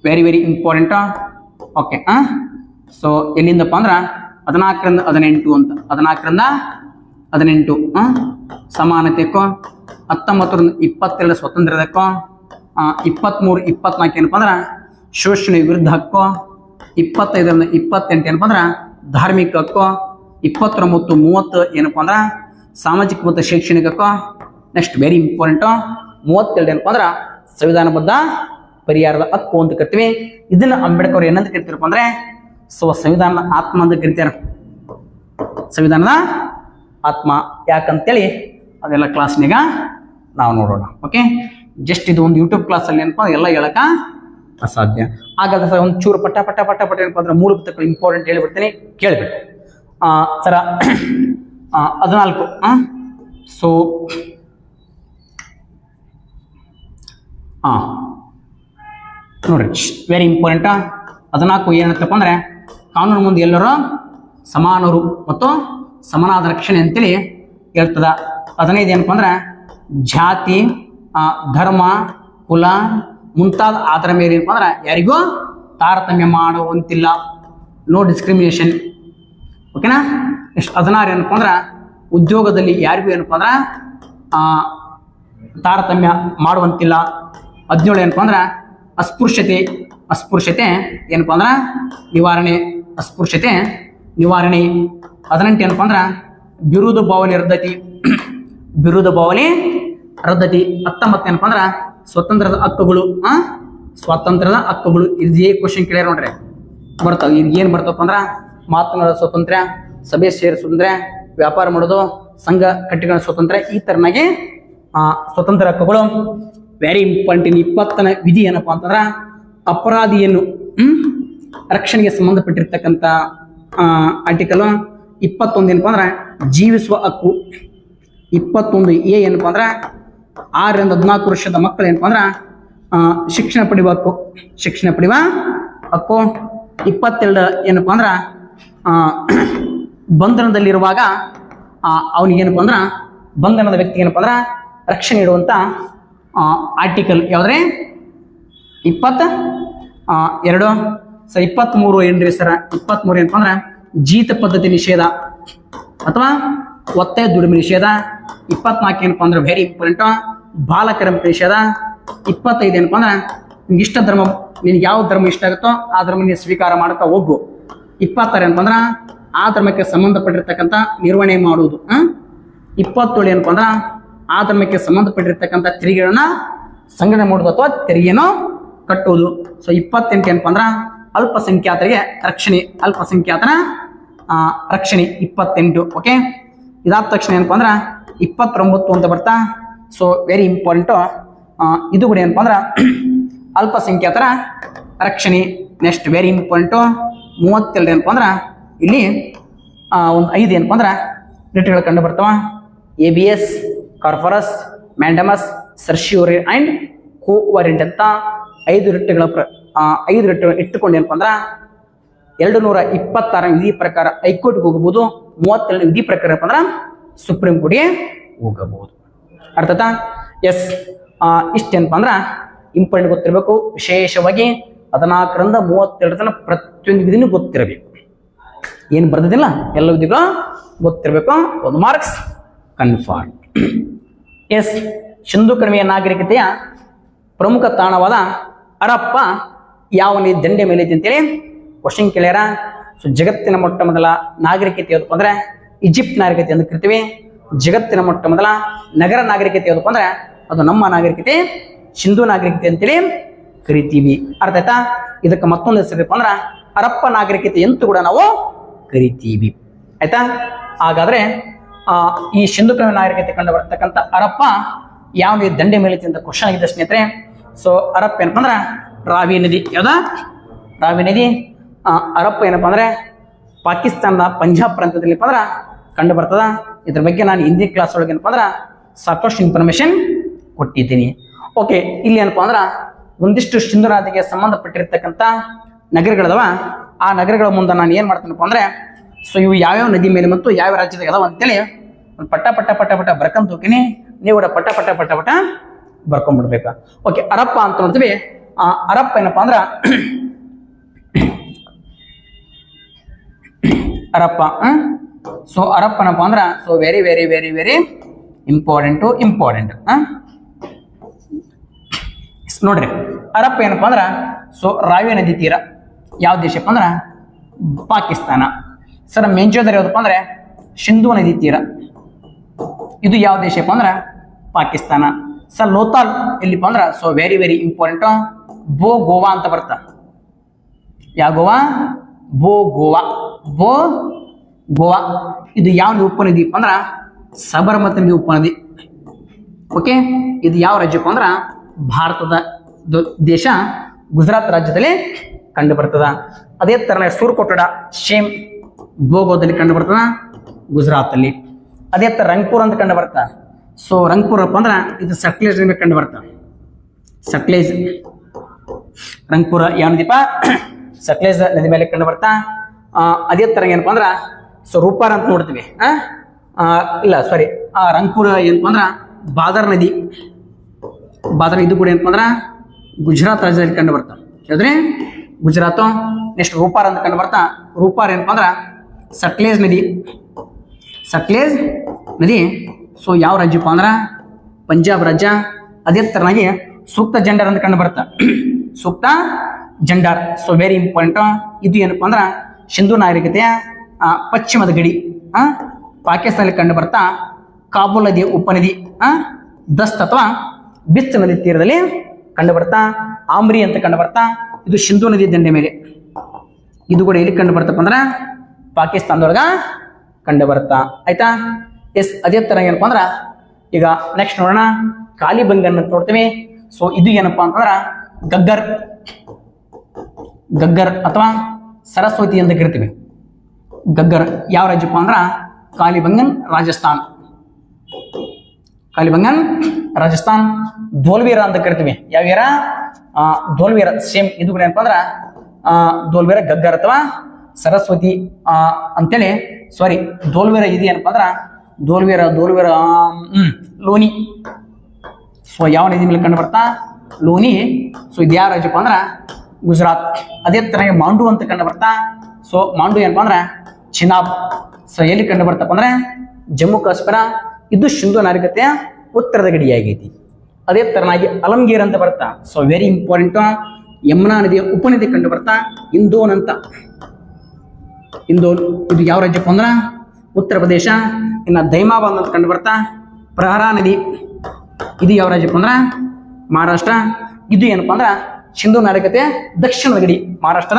very very important. Okay so ಎಲ್ಲಿಂದಪ್ಪ ಅಂದ್ರೆ 14ರಿಂದ 18 ಅಂತ 14ರಿಂದ 18 ಸಮಾನತೆಕ್ಕೂ, 19ರಿಂದ 22 ಸ್ವಾತಂತ್ರ್ಯದಕ್ಕೂ, 23 24 ಏನಪ್ಪ ಅಂದ್ರೆ ಶೋಷಣೆ ವಿರುದ್ಧ ಹಕ್ಕು, 25ರಿಂದ 28 ಏನಪ್ಪ ಅಂದ್ರೆ ಧಾರ್ಮಿಕ ಹಕ್ಕು, 29 30 ಏನಪ್ಪ ಅಂದ್ರೆ ಸಾಮಾಜಿಕ ಮತ್ತು ಶೈಕ್ಷಣಿಕ ಹಕ್ಕು. ನೆಕ್ಸ್ಟ್ ವೆರಿ ಇಂಪಾರ್ಟೆಂಟ್ 32 ಏನಪ್ಪ ಅಂದ್ರೆ ಸಂವಿಧಾನಬದ್ಧ ಪರಿಹಾರದ ಹಕ್ಕು ಅಂತ ಕರಿತೀವಿ. ಇದನ್ನ ಅಂಬೇಡ್ಕರ್ ಏನಂತ ಕರಿತಾರಪ್ಪ ಅಂದ್ರೆ ಸಂವಿಧಾನದ ಆತ್ಮ ಅಂತ ಕರಿತಾರೆ. ಸಂವಿಧಾನದ ಆತ್ಮ ಯಾಕಂತೇಳಿ ಅದೆಲ್ಲ ಕ್ಲಾಸ್ನಾಗ ನಾವು ನೋಡೋಣ. ಓಕೆ, ಜಸ್ಟ್ ಇದು ಒಂದು ಯೂಟ್ಯೂಬ್ ಕ್ಲಾಸಲ್ಲಿ ಏನಪ್ಪ ಎಲ್ಲ ಹೇಳಕ ಅಸಾಧ್ಯ. ಹಾಗಾದ್ರೆ ಒಂದು ಚೂರು ಪಟ್ಟ ಏನಪ್ಪ ಅಂದ್ರೆ ಮೂಲಭೂತ ಇಂಪಾರ್ಟೆಂಟ್ ಹೇಳಿಬಿಡ್ತೀನಿ, ಕೇಳಿಬಿಟ್ಟು ಸರ 14 ಸೊ ನೋಡ್ರಿ ವೆರಿ ಇಂಪಾರ್ಟೆಂಟ್. 14 ಏನಂತಪ್ಪ ಅಂದ್ರೆ ಕಾನೂನು ಮುಂದೆ ಎಲ್ಲರೂ ಸಮಾನರು ಮತ್ತು ಸಮನಾದ ರಕ್ಷಣೆ ಅಂತೇಳಿ ಹೇಳ್ತದ. 15 ಏನಪ್ಪ ಅಂದ್ರೆ ಜಾತಿ, ಧರ್ಮ, ಕುಲ ಮುಂತಾದ ಆಧಾರ ಮೇಲೆ ಏನಪ್ಪ ಅಂದ್ರೆ ಯಾರಿಗೂ ತಾರತಮ್ಯ ಮಾಡುವಂತಿಲ್ಲ, ನೋ ಡಿಸ್ಕ್ರಿಮಿನೇಷನ್. ಓಕೆನಾ. ನೆಕ್ಸ್ಟ್ 16 ಏನಪ್ಪ ಅಂದ್ರೆ ಉದ್ಯೋಗದಲ್ಲಿ ಯಾರಿಗೂ ಏನಪ್ಪ ಅಂದ್ರೆ ತಾರತಮ್ಯ ಮಾಡುವಂತಿಲ್ಲ. 17 ಏನಪ್ಪ ಅಂದ್ರೆ ಅಸ್ಪೃಶ್ಯತೆ ಏನಪ್ಪ ಅಂದ್ರೆ ನಿವಾರಣೆ, ಅಸ್ಪೃಶ್ಯತೆ ನಿವಾರಣೆ. 18 ಏನಪ್ಪ ಅಂದ್ರೆ ವಿರೋಧ ಭಾವನೆ ರದ್ದತಿ. 19 ಏನಪ್ಪ ಅಂದ್ರೆ ಸ್ವಾತಂತ್ರ್ಯದ ಹಕ್ಕುಗಳು. ಇದೇ ಕ್ವಶನ್ ಕೇಳ್ಯಾರ ನೋಡ್ರಿ, ಬರ್ತಾವ. ಈಗ ಏನ್ ಬರ್ತಾವಪ್ಪ ಅಂದ್ರ ಮಾತನಾಡೋ ಸ್ವಾತಂತ್ರ್ಯ, ಸಭೆ ಸೇರಿ ಸ್ವಾತಂತ್ರ್ಯ, ವ್ಯಾಪಾರ ಮಾಡೋದು, ಸಂಘ ಕಟ್ಟಿಗಳ ಸ್ವಾತಂತ್ರ್ಯ, ಈ ತರನಾಗಿ ಸ್ವತಂತ್ರ ಹಕ್ಕುಗಳು. ವೆರಿ ಇಂಪಾರ್ಟೆಂಟ್ 20ನೇ ವಿಧಿ ಏನಪ್ಪಾ ಅಂತಂದ್ರ ಅಪರಾಧಿಯನ್ನು ರಕ್ಷಣೆಗೆ ಸಂಬಂಧಪಟ್ಟಿರ್ತಕ್ಕಂಥ ಆರ್ಟಿಕಲ್. 21 ಏನಪ್ಪಾ ಅಂದ್ರೆ ಜೀವಿಸುವ ಹಕ್ಕು. 21A ಏನಪ್ಪಾ ಅಂದ್ರೆ 6ರಿಂದ 14 ವರ್ಷದ ಮಕ್ಕಳು ಏನಪ್ಪಾ ಅಂದ್ರೆ ಶಿಕ್ಷಣ ಪಡೆಯುವ ಹಕ್ಕು. 22 ಏನಪ್ಪಾ ಅಂದ್ರೆ ಬಂಧನದಲ್ಲಿರುವಾಗ ಅವನಿಗೇನಪ್ಪ ಅಂದ್ರೆ ಬಂಧನದ ವ್ಯಕ್ತಿಗೆ ಏನಪ್ಪ ಅಂದ್ರೆ ರಕ್ಷಣೆ ನೀಡುವಂತ ಆರ್ಟಿಕಲ್ ಯಾವ್ದ್ರೆ 22. 23 ಏನ್ರಿ ಸರ? 23 ಏನಪ್ಪ ಅಂದ್ರೆ ಜೀತ ಪದ್ಧತಿ ನಿಷೇಧ ಅಥವಾ ಒತ್ತಾಯ ದುಡಿಮೆ ನಿಷೇಧ. 24 ಏನಪ್ಪ ಅಂದ್ರೆ ವೆರಿ ಇಂಪಾರ್ಟೆಂಟ್ ಬಾಲಕರ ನಿಷೇಧ. 25 ಏನಪ್ಪ ಅಂದ್ರೆ ನಿಮ್ಗೆ ಇಷ್ಟ ಧರ್ಮ, ನಿನ್ಗೆ ಯಾವ ಧರ್ಮ ಇಷ್ಟ ಆಗುತ್ತೋ ಆ ಧರ್ಮ ನೀವು ಸ್ವೀಕಾರ ಮಾಡಕ ಹೋಗು. 26 ಏನಪ್ಪ ಅಂದ್ರೆ ಆ ಧರ್ಮಕ್ಕೆ ಸಂಬಂಧಪಟ್ಟಿರ್ತಕ್ಕಂಥ ನಿರ್ವಹಣೆ ಮಾಡುವುದು. 27 ಏನಪ್ಪ ಅಂದ್ರೆ ಆ ಧರ್ಮಕ್ಕೆ ಸಂಬಂಧಪಟ್ಟಿರ್ತಕ್ಕಂಥ ತೆರಿಗೆಗಳನ್ನ ಸಂಗ್ರಹಣೆ ಮಾಡುವುದು ಅಥವಾ ತೆರಿಗೆಯನ್ನು ಕಟ್ಟುವುದು. ಸೊ 28 ಏನಪ್ಪ ಅಂದ್ರೆ ಅಲ್ಪಸಂಖ್ಯಾತರಿಗೆ ರಕ್ಷಣೆ, ಅಲ್ಪಸಂಖ್ಯಾತರ ರಕ್ಷಣೆ 28. ಓಕೆ, ಇದಾದ ತಕ್ಷಣ ಏನಪ್ಪ ಅಂದ್ರೆ 29 ಅಂತ ಬರ್ತಾ. ಸೊ ವೆರಿ ಇಂಪಾರ್ಟೆಂಟು ಇದು ಕೂಡ ಏನಪ್ಪ ಅಂದ್ರೆ ಅಲ್ಪಸಂಖ್ಯಾತರ ರಕ್ಷಣೆ. ನೆಕ್ಸ್ಟ್ ವೆರಿ ಇಂಪಾರ್ಟೆಂಟು 32 ಏನಪ್ಪ ಅಂದ್ರೆ ಇಲ್ಲಿ ಒಂದು 5 ಏನಪ್ಪ ಅಂದ್ರೆ ರಿಟ್ಗಳು ಕಂಡು ಬರ್ತಾವ. ABS, ಕಾರ್ಫರಸ್, ಮ್ಯಾಂಡಮಸ್, ಸರ್ಶಿಯೋರಿ ಅಂಡ್ ಕೋವರೆಂಟ್ ಅಂತ 5 ರಿಟ್ಗಳು ಇಟ್ಟುಕೊಂಡು ಏನಪ್ಪ ಅಂದ್ರೆ 226 ವಿಧಿ ಪ್ರಕಾರ ಹೈಕೋರ್ಟ್ಗೆ ಹೋಗಬಹುದು. 32 ವಿಧಿ ಪ್ರಕಾರ ಏನಪ್ಪ ಅಂದ್ರೆ ಸುಪ್ರೀಂ ಕೋರ್ಟ್ಗೆ ಹೋಗಬಹುದು. ಅರ್ಥತಾ? ಎಸ್, ಇಷ್ಟೇನಪ್ಪ ಅಂದ್ರೆ ಇಂಪಾರ್ಟೆಂಟ್ ಗೊತ್ತಿರಬೇಕು. ವಿಶೇಷವಾಗಿ 14ರಿಂದ 32 ತನಕ ಪ್ರತಿಯೊಂದು ವಿಧಿನೂ ಗೊತ್ತಿರಬೇಕು. ಏನು ಬರ್ದಿಲ್ಲ ಎಲ್ಲ ವಿಧಿಗಳು ಗೊತ್ತಿರಬೇಕು. 1 ಮಾರ್ಕ್ಸ್ ಕನ್ಫರ್ಮ್. ಎಸ್, ಸಿಂಧು ಕಣಿವೆಯ ನಾಗರಿಕತೆಯ ಪ್ರಮುಖ ತಾಣವಾದ ಹರಪ್ಪ ಯಾವ ದಂಡೆ ಮೇಲೆ ಐತಿ ಅಂತೇಳಿ ಕ್ವಶನ್ ಕೇಳ್ಯಾರ. ಸೊ ಜಗತ್ತಿನ ಮೊಟ್ಟ ಮೊದಲ ನಾಗರಿಕತೆ ಯಾವ್ದಪ್ಪ ಅಂದ್ರೆ ಈಜಿಪ್ಟ್ ನಾಗರಿಕತೆ ಅಂತ ಕರಿತೀವಿ. ಜಗತ್ತಿನ ಮೊಟ್ಟ ಮೊದಲ ನಗರ ನಾಗರಿಕತೆ ಯಾವ್ದಪ್ಪ ಅಂದ್ರೆ ಅದು ನಮ್ಮ ನಾಗರಿಕತೆ ಸಿಂಧು ನಾಗರಿಕತೆ ಅಂತೇಳಿ ಕರಿತೀವಿ. ಅರ್ಥ ಆಯ್ತಾ? ಇದಕ್ಕೆ ಮತ್ತೊಂದು ಹೆಸರಪ್ಪ ಅಂದ್ರೆ ಹರಪ್ಪ ನಾಗರಿಕತೆ ಅಂತೂ ಕೂಡ ನಾವು ಕರಿತೀವಿ. ಆಯ್ತಾ? ಹಾಗಾದ್ರೆ ಈ ಸಿಂಧು ಕಣಿವೆ ನಾಗರಿಕತೆ ಕಂಡು ಬರ್ತಕ್ಕಂಥ ಹರಪ್ಪ ಯಾವ ದಂಡೆ ಮೇಲೆ ಐತಿ ಅಂತ ಕ್ವಶನ್ ಆಗಿದೆ ಸ್ನೇಹಿತರೆ. ಸೊ ಹರಪ್ಪ ಏನಪ್ಪ ಅಂದ್ರೆ ರಾವಿ ನದಿ. ಯಾವ್ದಾ? ರಾವಿ ನದಿ. ಹರಪ್ಪ ಏನಪ್ಪ ಅಂದ್ರೆ ಪಾಕಿಸ್ತಾನದ ಪಂಜಾಬ್ ಪ್ರಾಂತ್ಯದಲ್ಲಿ ಅಂದ್ರೆ ಕಂಡು ಬರ್ತದ. ಇದ್ರ ಬಗ್ಗೆ ನಾನು ಹಿಂದಿನ ಕ್ಲಾಸ್ ಒಳಗೆ ಏನಪ್ಪ ಅಂದ್ರೆ ಸಾಕಷ್ಟು ಇನ್ಫಾರ್ಮೇಶನ್ ಕೊಟ್ಟಿದ್ದೀನಿ. ಓಕೆ, ಇಲ್ಲಿ ಏನಪ್ಪಾ ಅಂದ್ರ ಒಂದಿಷ್ಟು ಸಿಂಧೂ ನದಿಗೆ ಸಂಬಂಧಪಟ್ಟಿರ್ತಕ್ಕಂಥ ನಗರಗಳದವ. ಆ ನಗರಗಳ ಮುಂದೆ ನಾನು ಏನ್ ಮಾಡ್ತೀನಪ್ಪ ಅಂದ್ರೆ, ಸೊ ಇವು ಯಾವ್ಯಾವ ನದಿ ಮೇಲೆ ಮತ್ತು ಯಾವ ರಾಜ್ಯದಾಗ ಅದಾವ ಅಂತೇಳಿ ಒಂದು ಪಟ್ಟ ಪಟ್ಟ ಪಟ್ಟ ಪಟ್ಟ ಬರ್ಕೊಂತ ಹೋಗ್ತೀನಿ. ನೀವು ಕೂಡ ಪಟ್ಟ ಪಟ್ಟ ಪಟ್ಟ ಪಟ್ಟ ಬರ್ಕೊಂಡ್ಬಿಡ್ಬೇಕು. ಓಕೆ, ಹರಪ್ಪ ಅಂತ ನೋಡ್ತೀವಿ. ಹರಪ್ಪ ಏನಪ್ಪಾ ಅಂದ್ರ ಹರಪ್ಪ. ಸೊ ಹರಪ್ಪ ಏನಪ್ಪಾ ಅಂದ್ರ so very very very very important. ನೋಡ್ರಿ, ಹರಪ್ಪ ಏನಪ್ಪಾ ಅಂದ್ರ ಸೊ ರಾವಿ ನದಿ ತೀರ. ಯಾವ ದೇಶಪ್ಪ ಅಂದ್ರ ಪಾಕಿಸ್ತಾನ. ಸರ್ ಮೆಂಚೋದರ್ ಯಾವ್ದಪ್ಪ ಅಂದ್ರೆ ಸಿಂಧೂ ನದಿ ತೀರ. ಇದು ಯಾವ ದೇಶಪ್ಪ ಅಂದ್ರ ಪಾಕಿಸ್ತಾನ. ಸರ್ ಲೋತಾಲ್ ಎಲ್ಲಿಪ್ಪ ಅಂದ್ರ ಸೊ ವೆರಿ ವೆರಿ ಇಂಪಾರ್ಟೆಂಟ್, ಬೋ ಗೋವಾ ಅಂತ ಬರ್ತಾ. ಯಾವ ಗೋವಾ? ಬೋ ಗೋವಾ. ಇದು ಯಾವ ಉಪನದಿ ಅಂದ್ರ ಸಬರಮತಿ ನದಿ ಉಪನದಿ. ಓಕೆ, ಇದು ಯಾವ ರಾಜ್ಯಪ್ಪ ಅಂದ್ರ ಭಾರತದ ದೇಶ ಗುಜರಾತ್ ರಾಜ್ಯದಲ್ಲಿ ಕಂಡು ಬರ್ತದ. ಅದೇ ತರ ಸೂರ್ಕೋಟಡ ಸೇಮ್ ಗೋಗೋದಲ್ಲಿ ಕಂಡು ಬರ್ತದ ಗುಜರಾತ್ ಅಲ್ಲಿ. ಅದೇ ತರ ರಂಗ್ಪುರ್ ಅಂತ ಕಂಡು ಬರ್ತಾ. ಸೊ ರಂಗ್ಪುರ್ ಅಪ್ಪ ಅಂದ್ರ ಇದು ಸಟ್ಲೇಜ್ ಕಂಡು ಬರ್ತಾ. ಸಟ್ಲೇಜ್ ರಂಗ್ಪುರ ಯಾವ ನದಿಪ? ಸಟ್ಲೇಜ್ ನದಿ ಮೇಲೆ ಕಂಡು ಬರ್ತಾ. ಅದೇ ತರ ಏನಪ್ಪ ಅಂದ್ರ ಸೊ ರೂಪಾರ ಅಂತ ನೋಡ್ತೀವಿ. ಇಲ್ಲ ಸಾರಿ, ರಂಗ್ಪುರ ಏನಪ್ಪ ಅಂದ್ರ ಬಾದರ್ ನದಿ. ಇದು ಕೂಡ ಏನಪ್ಪ ಅಂದ್ರ ಗುಜರಾತ್ ರಾಜ್ಯದಲ್ಲಿ ಕಂಡು ಬರ್ತಾ. ಹೇಳಿದ್ರೆ ಗುಜರಾತ್. ನೆಕ್ಸ್ಟ್ ರೂಪಾರ್ ಅಂತ ಕಂಡು ಬರ್ತಾ. ರೂಪಾರ್ ಏನಪ್ಪ ಅಂದ್ರ ಸಟ್ಲೇಜ್ ನದಿ. ಸೊ ಯಾವ ರಾಜ್ಯಪ್ಪ ಅಂದ್ರ ಪಂಜಾಬ್ ರಾಜ್ಯ. ಅದೇ ತರನಾಗಿ ಸೂಕ್ತ ಜಂಡರ್ ಅಂತ ಕಂಡು ಬರ್ತಾ. ಸೂಕ್ತ ಜಂಡಾರ್. So very important. ಇದು ಏನಪ್ಪ ಅಂದ್ರ ಸಿಂಧೂ ನಾಗರಿಕತೆಯ ಪಶ್ಚಿಮದ ಗಡಿ. ಪಾಕಿಸ್ತಾನದಲ್ಲಿ ಕಂಡು ಬರ್ತಾ ಕಾಬೂಲ್ ನದಿ ಉಪನದಿ. ದಸ್ತ್ ಅಥವಾ ಬಿಸ್ತ್ ನದಿ ತೀರದಲ್ಲಿ ಕಂಡು ಬರ್ತಾ. ಆಮ್ರಿ ಅಂತ ಕಂಡು ಬರ್ತಾ. ಇದು ಸಿಂಧೂ ನದಿ ದಂಡೆ ಮೇಲೆ. ಇದು ಕೂಡ ಎಲ್ಲಿ ಕಂಡು ಬರ್ತಪ್ಪ ಅಂದ್ರ ಪಾಕಿಸ್ತಾನದೊಳಗ ಕಂಡು ಬರ್ತಾ. ಆಯ್ತಾ? ಎಸ್, ಅದೇ ತರ ಏನಪ್ಪಾ ಅಂದ್ರ ಈಗ ನೆಕ್ಸ್ಟ್ ನೋಡೋಣ ಕಾಲಿಬಂಗನ್ ಅಂತ ನೋಡ್ತೀವಿ. ಸೊ ಇದು ಏನಪ್ಪಾ ಅಂತಂದ್ರ ಗಗ್ಗರ್ ಅಥವಾ ಸರಸ್ವತಿ ಅಂತ ಕರಿತೀವಿ. ಗಗ್ಗರ್ ಯಾವ ರಾಜ್ಯಪ್ಪ ಅಂದ್ರ ಕಾಲಿಬಂಗನ್ ರಾಜಸ್ಥಾನ್. ಧೋಲ್ವೀರ ಅಂತ ಕರಿತೀವಿ. ಯಾವ ವೀರ? ಧೋಲ್ವೀರ. ಸೇಮ್ ಇದು ಕೂಡ ಏನಪ್ಪಾ ಅಂದ್ರ ಧೋಲ್ವೀರ ಗಗ್ಗರ್ ಅಥವಾ ಸರಸ್ವತಿ ಅಂತೇಳಿ. ಸಾರಿ, ಧೋಲ್ವೀರ ಇದು ಏನಪ್ಪಾ ಅಂದ್ರ ಧೋಲ್ವೀರ ಲೋನಿ. ಸೊ ಯಾವ ನದಿ ಮೇಲೆ ಕಂಡು ಬರ್ತಾ? ಲೋನಿ. ಸೊ ಇದು ಯಾವ ರಾಜ್ಯಪ್ಪ ಅಂದ್ರ ಗುಜರಾತ್. ಅದೇ ತರ ಮಾಂಡು ಅಂತ ಕಂಡು ಬರ್ತಾ. ಸೊ ಮಾಂಡು ಏನಪ್ಪಾ ಅಂದ್ರ ಚಿನಾಬ್. ಸೊ ಎಲ್ಲಿ ಕಂಡು ಬರ್ತಪ್ಪ ಅಂದ್ರೆ ಜಮ್ಮು ಕಾಶ್ಮೀರ. ಇದು ಸಿಂಧೂ ನಾಗರಿಕತೆಯ ಉತ್ತರದ ಗಡಿಯಾಗೈತಿ. ಅದೇ ತರನಾಗಿ ಅಲಂಗೀರ್ ಅಂತ ಬರ್ತಾ. So very important. ಯಮುನಾ ನದಿಯ ಉಪನದಿ ಕಂಡು ಬರ್ತಾ ಇಂದೋನ್ ಅಂತ. ಇದು ಯಾವ ರಾಜ್ಯಪ್ಪ ಅಂದ್ರ ಉತ್ತರ ಪ್ರದೇಶ. ಇನ್ನ ದೈಮಾಬಾದ್ ಅಂತ ಕಂಡು ಬರ್ತಾ ಪ್ರಹರಾ ನದಿ. ಇದು ಯಾವ ರಾಜ್ಯಪ್ಪ ಅಂದ್ರ ಮಹಾರಾಷ್ಟ್ರ. ಇದು ಏನಪ್ಪಾ ಅಂದ್ರ ಸಿಂಧೂ ನಾಗರಿಕತೆಯ ದಕ್ಷಿಣದ ಗಡಿ ಮಹಾರಾಷ್ಟ್ರ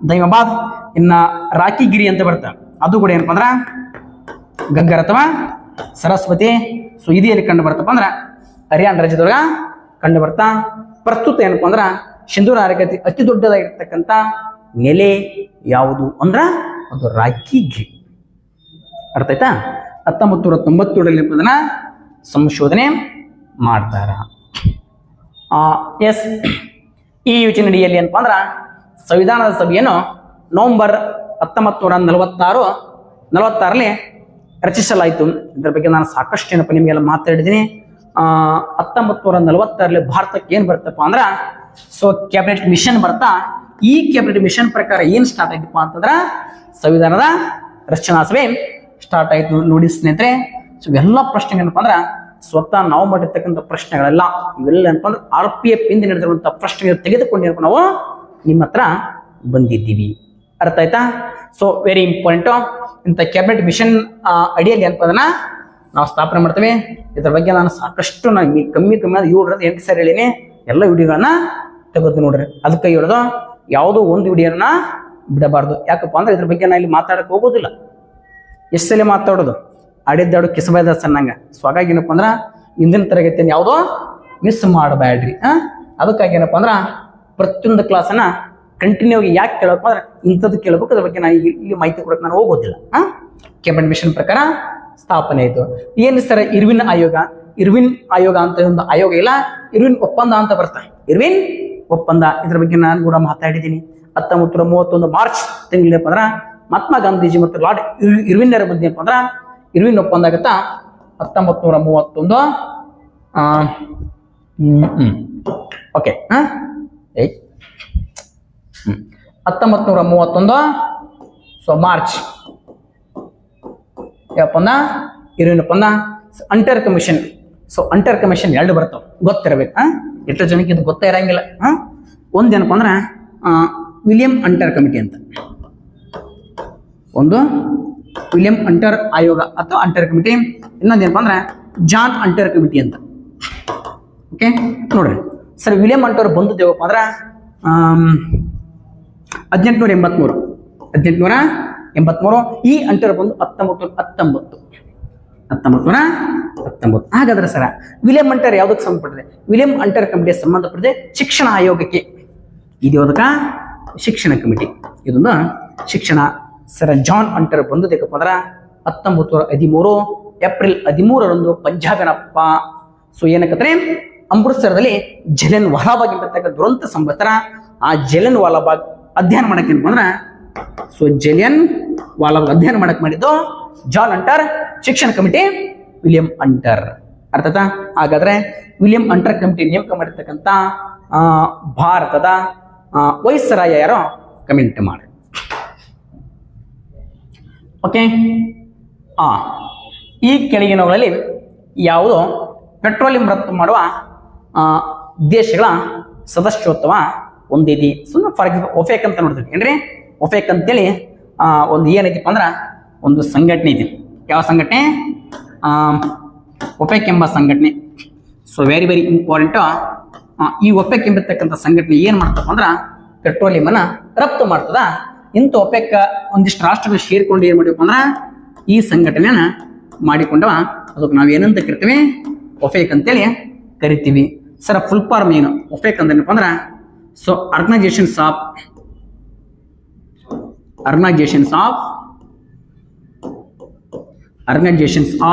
ದೈಮಾಬಾದ್. ಇನ್ನ ರಾಕಿಗಿರಿ ಅಂತ ಬರ್ತಾ. ಅದು ಕೂಡ ಏನಪ್ಪಾ ಅಂದ್ರ ಗಗ್ಗರ್ ಅಥವಾ ಸರಸ್ವತಿ. ಸೊ ಇದು ಎಲ್ಲಿ ಕಂಡು ಬರ್ತಪ್ಪ ಅಂದ್ರ ಹರಿಯಾಣ ರಾಜ್ಯದೊಳಗ ಕಂಡು ಬರ್ತಾ. ಪ್ರಸ್ತುತ ಏನಪ್ಪಾ ಅಂದ್ರ ಸಿಂಧೂ ನಾಗರಿಕತೆ ಅತಿ ದೊಡ್ಡದಾಗಿರ್ತಕ್ಕಂಥ ನೆಲೆ ಯಾವುದು ಅಂದ್ರ ಅದು ರಾಕಿಗಿರಿ. ಅರ್ಥ ಆಯ್ತಾ? 1997 ಅದನ್ನ ಸಂಶೋಧನೆ ಮಾಡ್ತಾರ. ಎಸ್, ಈ ಯೋಜನೆ ಅಡಿಯಲ್ಲಿ ಏನಪ್ಪಾ ಅಂದ್ರ ಸಂವಿಧಾನದ ಸಭೆಯನ್ನು ನವೆಂಬರ್ 1946 ರಚಿಸಲಾಯಿತು. ಇದರ ಬಗ್ಗೆ ನಾನು ಸಾಕಷ್ಟು ಏನಪ್ಪ ನಿಮಗೆಲ್ಲ ಮಾತಾಡಿದ್ದೀನಿ. 1946 ಭಾರತಕ್ಕೆ ಏನ್ ಬರ್ತಪ್ಪ ಅಂದ್ರ ಸೊ ಕ್ಯಾಬಿನೆಟ್ ಮಿಷನ್ ಬರ್ತಾ. ಈ ಕ್ಯಾಬಿನೆಟ್ ಮಿಷನ್ ಪ್ರಕಾರ ಏನ್ ಸ್ಟಾರ್ಟ್ ಆಯ್ತಪ್ಪ ಅಂತಂದ್ರ ಸಂವಿಧಾನದ ರಚನಾ ಸಭೆ ಸ್ಟಾರ್ಟ್ ಆಯ್ತು. ನೋಡಿ ಸ್ನೇಹಿತರೆ, ಸೊ ಎಲ್ಲ ಪ್ರಶ್ನೆ ಏನಪ್ಪಾ ಅಂದ್ರ ಸ್ವತಃ ನಾವು ಮಾಡಿರ್ತಕ್ಕಂಥ ಪ್ರಶ್ನೆಗಳೆಲ್ಲ ಇವೆಲ್ಲ ಏನಪ್ಪಾ ಅಂದ್ರೆ RPF ಇಂದ ನಡೆದಿರುವಂತಹ ಪ್ರಶ್ನೆಗಳು ತೆಗೆದುಕೊಂಡು ನಾವು ನಿಮ್ಮ ಹತ್ರ ಬಂದಿದ್ದೀವಿ. ಅರ್ಥ ಆಯ್ತಾ? So very important. ಇಂಥ ಕ್ಯಾಬಿನೆಟ್ ಮಿಷನ್ ಅಡಿಯಲ್ಲಿ ಏನಪ್ಪ ಅದನ್ನ ನಾವು ಸ್ಥಾಪನೆ ಮಾಡ್ತೇವೆ. ಇದ್ರ ಬಗ್ಗೆ ನಾನು ಸಾಕಷ್ಟು ಕಮ್ಮಿ 7-8 ಸಾರಿ ಹೇಳಿನಿ. ಎಲ್ಲ ವಿಡಿಯೋಗಳನ್ನ ತೆಗೆದು ನೋಡ್ರಿ. ಅದಕ್ಕೆ ಹೇಳೋದು ಯಾವುದೋ ಒಂದು ವಿಡಿಯೋನ ಬಿಡಬಾರ್ದು. ಯಾಕಪ್ಪ ಅಂದ್ರೆ ಇದ್ರ ಬಗ್ಗೆ ನಾ ಇಲ್ಲಿ ಮಾತಾಡಕ್ ಹೋಗೋದಿಲ್ಲ. ಎಷ್ಟು ಸಲ ಮಾತಾಡೋದು ಆಡಿದ್ದಾಡು ಕಿಸಬಾಯ್ದಾಸ್ ಅನ್ನಂಗ. ಸೊ ಹಾಗಾಗಿ ಏನಪ್ಪ ಅಂದ್ರ ಇಂದಿನ ತರಗತಿಯನ್ನು ಯಾವುದೋ ಮಿಸ್ ಮಾಡಬೇಡ್ರಿ. ಅದಕ್ಕಾಗಿ ಏನಪ್ಪ ಅಂದ್ರ ಪ್ರತಿಯೊಂದು ಕ್ಲಾಸನ್ನ ಕಂಟಿನ್ಯೂ ಆಗಿ ಯಾಕೆ ಕೇಳಬೇಕು ಅಂದ್ರೆ ಇಂಥದ್ದು ಕೇಳಬೇಕು. ಅದ್ರ ಬಗ್ಗೆ ನಾನು ಇಲ್ಲಿ ಮಾಹಿತಿ ಕೊಡಕ್ಕೆ ನಾನು ಹೋಗೋದಿಲ್ಲ. ಕ್ಯಾಬಿನೆಟ್ ಮಿಷನ್ ಪ್ರಕಾರ ಸ್ಥಾಪನೆ ಆಯಿತು. ಏನು ಸರ್ ಇರ್ವಿನ್ ಆಯೋಗ? ಇರ್ವಿನ್ ಆಯೋಗ ಅಂತ ಒಂದು ಆಯೋಗ ಇಲ್ಲ, ಇರ್ವಿನ್ ಒಪ್ಪಂದ ಅಂತ ಬರ್ತಾರೆ. ಇರ್ವಿನ್ ಒಪ್ಪಂದ ಇದ್ರ ಬಗ್ಗೆ ನಾನು ಕೂಡ ಮಾತಾಡಿದ್ದೀನಿ. 1931 ಮಾರ್ಚ್ ತಿಂಗಳೇನಪ್ಪ ಅಂದ್ರ ಮಹಾತ್ಮ ಗಾಂಧೀಜಿ ಮತ್ತು ಲಾರ್ಡ್ ಇರ್ವಿನ್ನರ ಮಧ್ಯೆ ಏನಪ್ಪ ಅಂದ್ರ ಇರ್ವಿನ್ ಒಪ್ಪಂದ ಆಗತ್ತಾ 1931. ಓಕೆ 1931 ಸೊ ಮಾರ್ಚ್ ಯಾವಪ್ಪಂದ ಇರ್ವಿನ್ ಒಪ್ಪಂದ. ಅಂಟರ್ ಕಮಿಷನ್. ಸೊ ಅಂಟರ್ ಕಮಿಷನ್ 2 ಬರ್ತಾವ, ಗೊತ್ತಿರಬೇಕು. ಎಷ್ಟು ಜನಕ್ಕೆ ಇದು ಗೊತ್ತೇ ಇರಂಗಿಲ್ಲ. ಒಂದೇನಪ್ಪ ಅಂದ್ರೆ ವಿಲಿಯಂ ಅಂಟರ್ ಕಮಿಟಿ ಅಂತ, ಒಂದು ವಿಲಿಯಂ ಅಂಟರ್ ಆಯೋಗ ಅಥವಾ ಅಂಟರ್ ಕಮಿಟಿ. ಇನ್ನೊಂದೇನಪ್ಪ ಅಂದ್ರೆ ಜಾನ್ ಅಂಟರ್ ಕಮಿಟಿ ಅಂತ. ಓಕೆ ನೋಡ್ರಿ ಸರ್, ವಿಲಿಯಂ ಅಂಟರ್ ಬಂದದ್ದು ಯಾವಪ್ಪ ಅಂದ್ರೆ 1883. ಈ ಅಂಟರ್ ಬಂದು 1919. ಹಾಗಾದ್ರೆ ಸರ ವಿಲಿಯಂ ಅಂಟರ್ ಯಾವ್ದಕ್ಕೆ ಸಂಬಂಧಪಟ್ಟಿದೆ? ವಿಲಿಯಂ ಅಂಟರ್ ಕಮಿಟಿ ಸಂಬಂಧಪಟ್ಟಿದೆ ಶಿಕ್ಷಣ ಆಯೋಗಕ್ಕೆ. ಇದು ಯಾವ್ದಕ್ಕ? ಶಿಕ್ಷಣ ಕಮಿಟಿ. ಇದೊಂದು ಶಿಕ್ಷಣ. ಸರ್ ಜಾನ್ ಅಂಟರ್ ಬಂದದಕ್ಕಪ್ಪ ಅಂದ್ರೆ 1913 ಏಪ್ರಿಲ್ 13ರಂದು ಪಂಜಾಬಿನಪ್ಪ. ಸೊ ಏನಕ್ಕಂದ್ರೆ ಅಮೃತ್ಸರದಲ್ಲಿ ಜಲಿಯನ್ ವಾಲಾಬಾಗ್ ಎಂಬತಕ್ಕ ದುರಂತ ಸಂವತ್ಸರ. ಆ ಜಲಿಯನ್ ವಾಲಾಬಾಗ್ ಅಧ್ಯಯನ ಮಾಡಕ್ಕೆ ಏನಪ್ಪ ಅಂದ್ರೆ ಸೊ ಜಲಿಯನ್ ವಾಲಾಬಾಗ್ ಅಧ್ಯಯನ ಮಾಡಕ್ ಮಾಡಿದ್ದು ಜಾನ್ ಅಂಟರ್, ಶಿಕ್ಷಣ ಕಮಿಟಿ ವಿಲಿಯಂ ಅಂಟರ್. ಅರ್ಥಾತ? ಹಾಗಾದ್ರೆ ವಿಲಿಯಂ ಅಂಟರ್ ಕಮಿಟಿ ನೇಮಕ ಮಾಡಿರ್ತಕ್ಕಂಥ ಭಾರತದ ವೈಸ್ರಾಯ ಯಾರೋ ಕಮೆಂಟ್ ಮಾಡಿ. ಓಕೆ ಈ ಕೆಳಗಿನವುಗಳಲ್ಲಿ ಯಾವುದು ಪೆಟ್ರೋಲಿಯಂ ರಫ್ತು ಮಾಡುವ ದೇಶಗಳ ಸದಸ್ಯೋತ್ವ ಒಂದಿದೆ? ಸುಮ್ಮನೆ ಫಾರ್ ಎಕ್ಸಾಂಪಲ್ ಒಫೆಕ್ ಅಂತ ನೋಡ್ತೀವಿ ಏನ್ರಿ. ಒಫೆಕ್ ಅಂತೇಳಿ ಒಂದು ಏನೈತಿಪ್ಪ ಅಂದ್ರೆ ಒಂದು ಸಂಘಟನೆ ಇದೆ. ಯಾವ ಸಂಘಟನೆ? ಒಪೆಕ್ ಎಂಬ ಸಂಘಟನೆ. So very very important. ಈ ಒಪೆಕ್ ಎಂಬತಕ್ಕಂಥ ಸಂಘಟನೆ ಏನ್ ಮಾಡ್ತಪ್ಪ ಅಂದ್ರೆ ಪೆಟ್ರೋಲಿಯಂ ಅನ್ನ ರಫ್ತು ಮಾಡ್ತದ. ಇಂಥ ಒಪೆಕ್ ಒಂದಿಷ್ಟು ರಾಷ್ಟ್ರಗಳು ಸೇರ್ಕೊಂಡು ಏನ್ ಮಾಡಿವಪ್ಪ ಅಂದ್ರೆ ಈ ಸಂಘಟನೆಯನ್ನ ಮಾಡಿಕೊಂಡವ. ಅದಕ್ಕೆ ನಾವು ಏನಂತ ಕರಿತೀವಿ? ಒಫೆಕ್ ಅಂತೇಳಿ ಕರಿತೀವಿ. ಸರ್ ಫುಲ್ ಫಾರ್ಮ್ ಏನು ಒಫೆಕ್ ಅಂದ್ರೆ ಏನಪ್ಪ ಅಂದ್ರೆ so organisations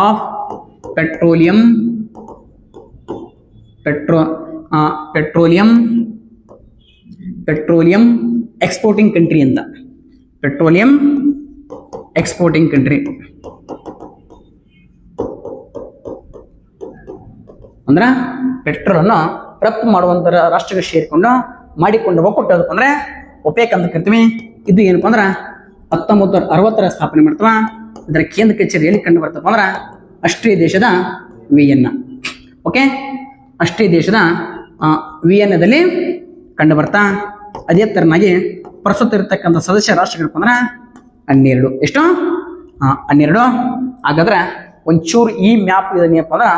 of petroleum exporting country ಅಂತ. ಪೆಟ್ರೋಲಿಯಂ ಎಕ್ಸ್ಪೋರ್ಟಿಂಗ್ ಕಂಟ್ರಿ ಅಂದ್ರ ಪೆಟ್ರೋಲ್ ಅನ್ನು ರಫ್ತು ಮಾಡುವಂತ ರಾಷ್ಟ್ರಗಳು ಸೇರಿಕೊಂಡು ಮಾಡಿಕೊಂಡು ಒಕ್ಕೂಟದಪ್ಪ ಅಂದ್ರೆ ಒಪೆಕ್ ಅಂತ ಕರಿತೀವಿ. ಇದು ಏನಪ್ಪ ಅಂದ್ರೆ 1960 ಸ್ಥಾಪನೆ ಮಾಡ್ತವ. ಇದರ ಕೇಂದ್ರ ಕಚೇರಿ ಎಲ್ಲಿ ಕಂಡು ಬರ್ತಪ್ಪ ಅಂದ್ರೆ ಆಸ್ಟ್ರಿಯಾ ದೇಶದ ವಿಯೆನ್ನಾ. ಓಕೆ ಆಸ್ಟ್ರಿಯಾ ದೇಶದ ವಿಯೆನ್ನಾದಲ್ಲಿ ಕಂಡು ಬರ್ತಾ. ಅದೇ ತರನಾಗಿ ಪ್ರಸ್ತುತ ಇರತಕ್ಕಂಥ ಸದಸ್ಯ ರಾಷ್ಟ್ರಗಳಪ್ಪ ಅಂದ್ರೆ 12. ಎಷ್ಟು? 12. ಹಾಗಾದ್ರೆ ಒಂಚೂರು ಈ ಮ್ಯಾಪ್ ಇದನ್ನಪ್ಪ ಅಂದ್ರೆ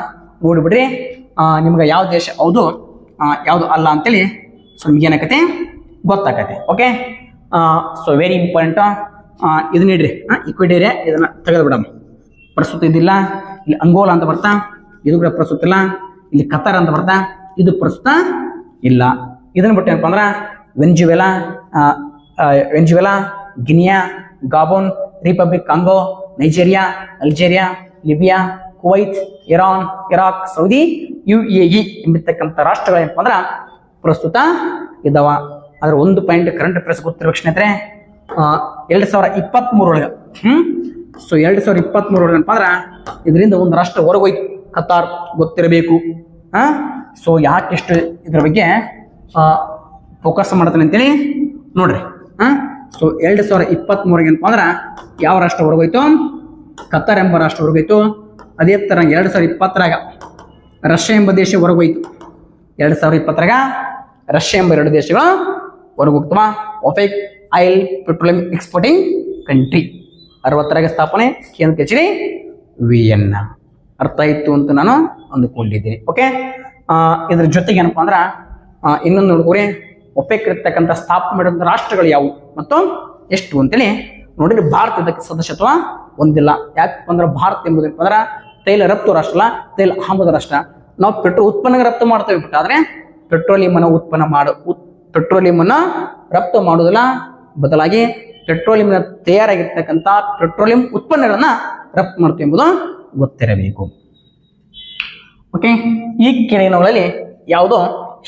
ನೋಡ್ಬಿಡ್ರಿ, ನಿಮ್ಗೆ ಯಾವ ದೇಶ ಹೌದು ಯಾವುದು ಅಲ್ಲ ಅಂತೇಳಿ ಸೊ ನಿಮ್ಗೆ ಏನಾಕತೆ ಗೊತ್ತಾಗತ್ತೆ. Okay so very important. ಇದನ್ನ ಇಡ್ರಿ, ಇಕ್ವಿಡೇರಿಯಾ ಇದನ್ನ ತೆಗೆದು ಬಿಡಮ್. ಪ್ರಸ್ತುತ ಇದಿಲ್ಲ. ಇಲ್ಲಿ ಅಂಗೋಲಾ ಅಂತ ಬರ್ತಾ, ಇದು ಕೂಡ ಪ್ರಸ್ತುತ ಇಲ್ಲ. ಇಲ್ಲಿ ಕತಾರ್ ಅಂತ ಬರ್ತಾ, ಇದು ಪ್ರಸ್ತುತ ಇಲ್ಲ. ಇದನ್ನ ಬಿಟ್ಟು ಏನಪ್ಪ ಅಂದ್ರೆ Venezuela, Guinea, Gabon, Republic Congo, Nigeria, Algeria, Libya, Kuwait, Iran, Iraq, Saudi, UAE ಎಂಬಿರ್ತಕ್ಕಂಥ ರಾಷ್ಟ್ರಗಳು ಏನಪ್ಪ ಅಂದ್ರೆ ಪ್ರಸ್ತುತ ಇದಾವ. ಅದ್ರ ಒಂದು ಪಾಯಿಂಟ್ ಕರೆಂಟ್ ಅಫೇರ್ಸ್ ಗೊತ್ತಿರಬೇಕು ಸ್ನೇಹಿತರೆ. 2023 ಒಳಗೆ ಸೊ 2023 ಒಳಗೆ ಏನಪ್ಪ ಅಂದ್ರೆ ಇದರಿಂದ ಒಂದು ರಾಷ್ಟ್ರ ಹೊರಗೋಯ್ತು, ಕತಾರ್. ಗೊತ್ತಿರಬೇಕು. ಸೊ ಯಾಕೆಷ್ಟು ಇದ್ರ ಬಗ್ಗೆ ಫೋಕಸ್ ಮಾಡ್ತಾನೆ ಅಂತೇಳಿ ನೋಡ್ರಿ. ಸೊ 2023 ಏನಪ್ಪ ಅಂದ್ರೆ ಯಾವ ರಾಷ್ಟ್ರ ಹೊರಗೋಯ್ತು? ಕತಾರ್ ಎಂಬ ರಾಷ್ಟ್ರ ಹೊರಗೋಯ್ತು. ಅದೇ ತರ 2020ರಾಗ ರಷ್ಯಾ ಎಂಬ ದೇಶ ಹೊರಗೋಯ್ತು. 2020ರಾಗ ರಷ್ಯಾ ಎಂಬ 2 ದೇಶಗಳು ಹೊರಗೋಗ್ತವ. OPEC oil petroleum exporting country. 60ರಾಗ ಸ್ಥಾಪನೆ, ಕೇಂದ್ರ ಕಚೇರಿ ವಿಯೆನ್ನಾ. ಅರ್ಥ ಆಯ್ತು ಅಂತ ನಾನು ಅಂದುಕೊಂಡಿದ್ದೀನಿ. ಓಕೆ ಇದ್ರ ಜೊತೆಗೆ ಏನಪ್ಪಾ ಅಂದ್ರೆ ಇನ್ನೊಂದು ನೋಡ್ಕೋರಿ, ಒಪೆಕ್ ಇರ್ತಕ್ಕಂಥ ಸ್ಥಾಪನೆ ಮಾಡಿದಂಥ ರಾಷ್ಟ್ರಗಳು ಯಾವುವು ಮತ್ತು ಎಷ್ಟು ಅಂತೇಳಿ ನೋಡಿದ್ರೆ ಭಾರತ ಇದಕ್ಕೆ ಸದಸ್ಯತ್ವ ಹೊಂದಿಲ್ಲ. ಯಾಕಪ್ಪ ಅಂದ್ರೆ ಭಾರತ ಎಂಬುದಪ್ಪ ಅಂದ್ರೆ ತೈಲ ರಫ್ತು ರಾಷ್ಟ್ರ ಅಲ್ಲ, ತೈಲ ಆಮದು ರಾಷ್ಟ್ರ. ನಾವು ಪೆಟ್ರೋಲ್ ಉತ್ಪನ್ನ ರಫ್ತು ಮಾಡ್ತೇವೆ, ಬಟ್ ಆದ್ರೆ ಪೆಟ್ರೋಲಿಯಂ ಅನ್ನ ರಫ್ತು ಮಾಡುವುದಿಲ್ಲ. ಬದಲಾಗಿ ಪೆಟ್ರೋಲಿಯಂ ತಯಾರಾಗಿರ್ತಕ್ಕಂಥ ಪೆಟ್ರೋಲಿಯಂ ಉತ್ಪನ್ನಗಳನ್ನ ರಫ್ತು ಮಾಡ್ತೇವೆ ಎಂಬುದು ಗೊತ್ತಿರಬೇಕು. ಓಕೆ, ಈ ಕೆಳಗಿನವುಗಳಲ್ಲಿ ಯಾವುದೋ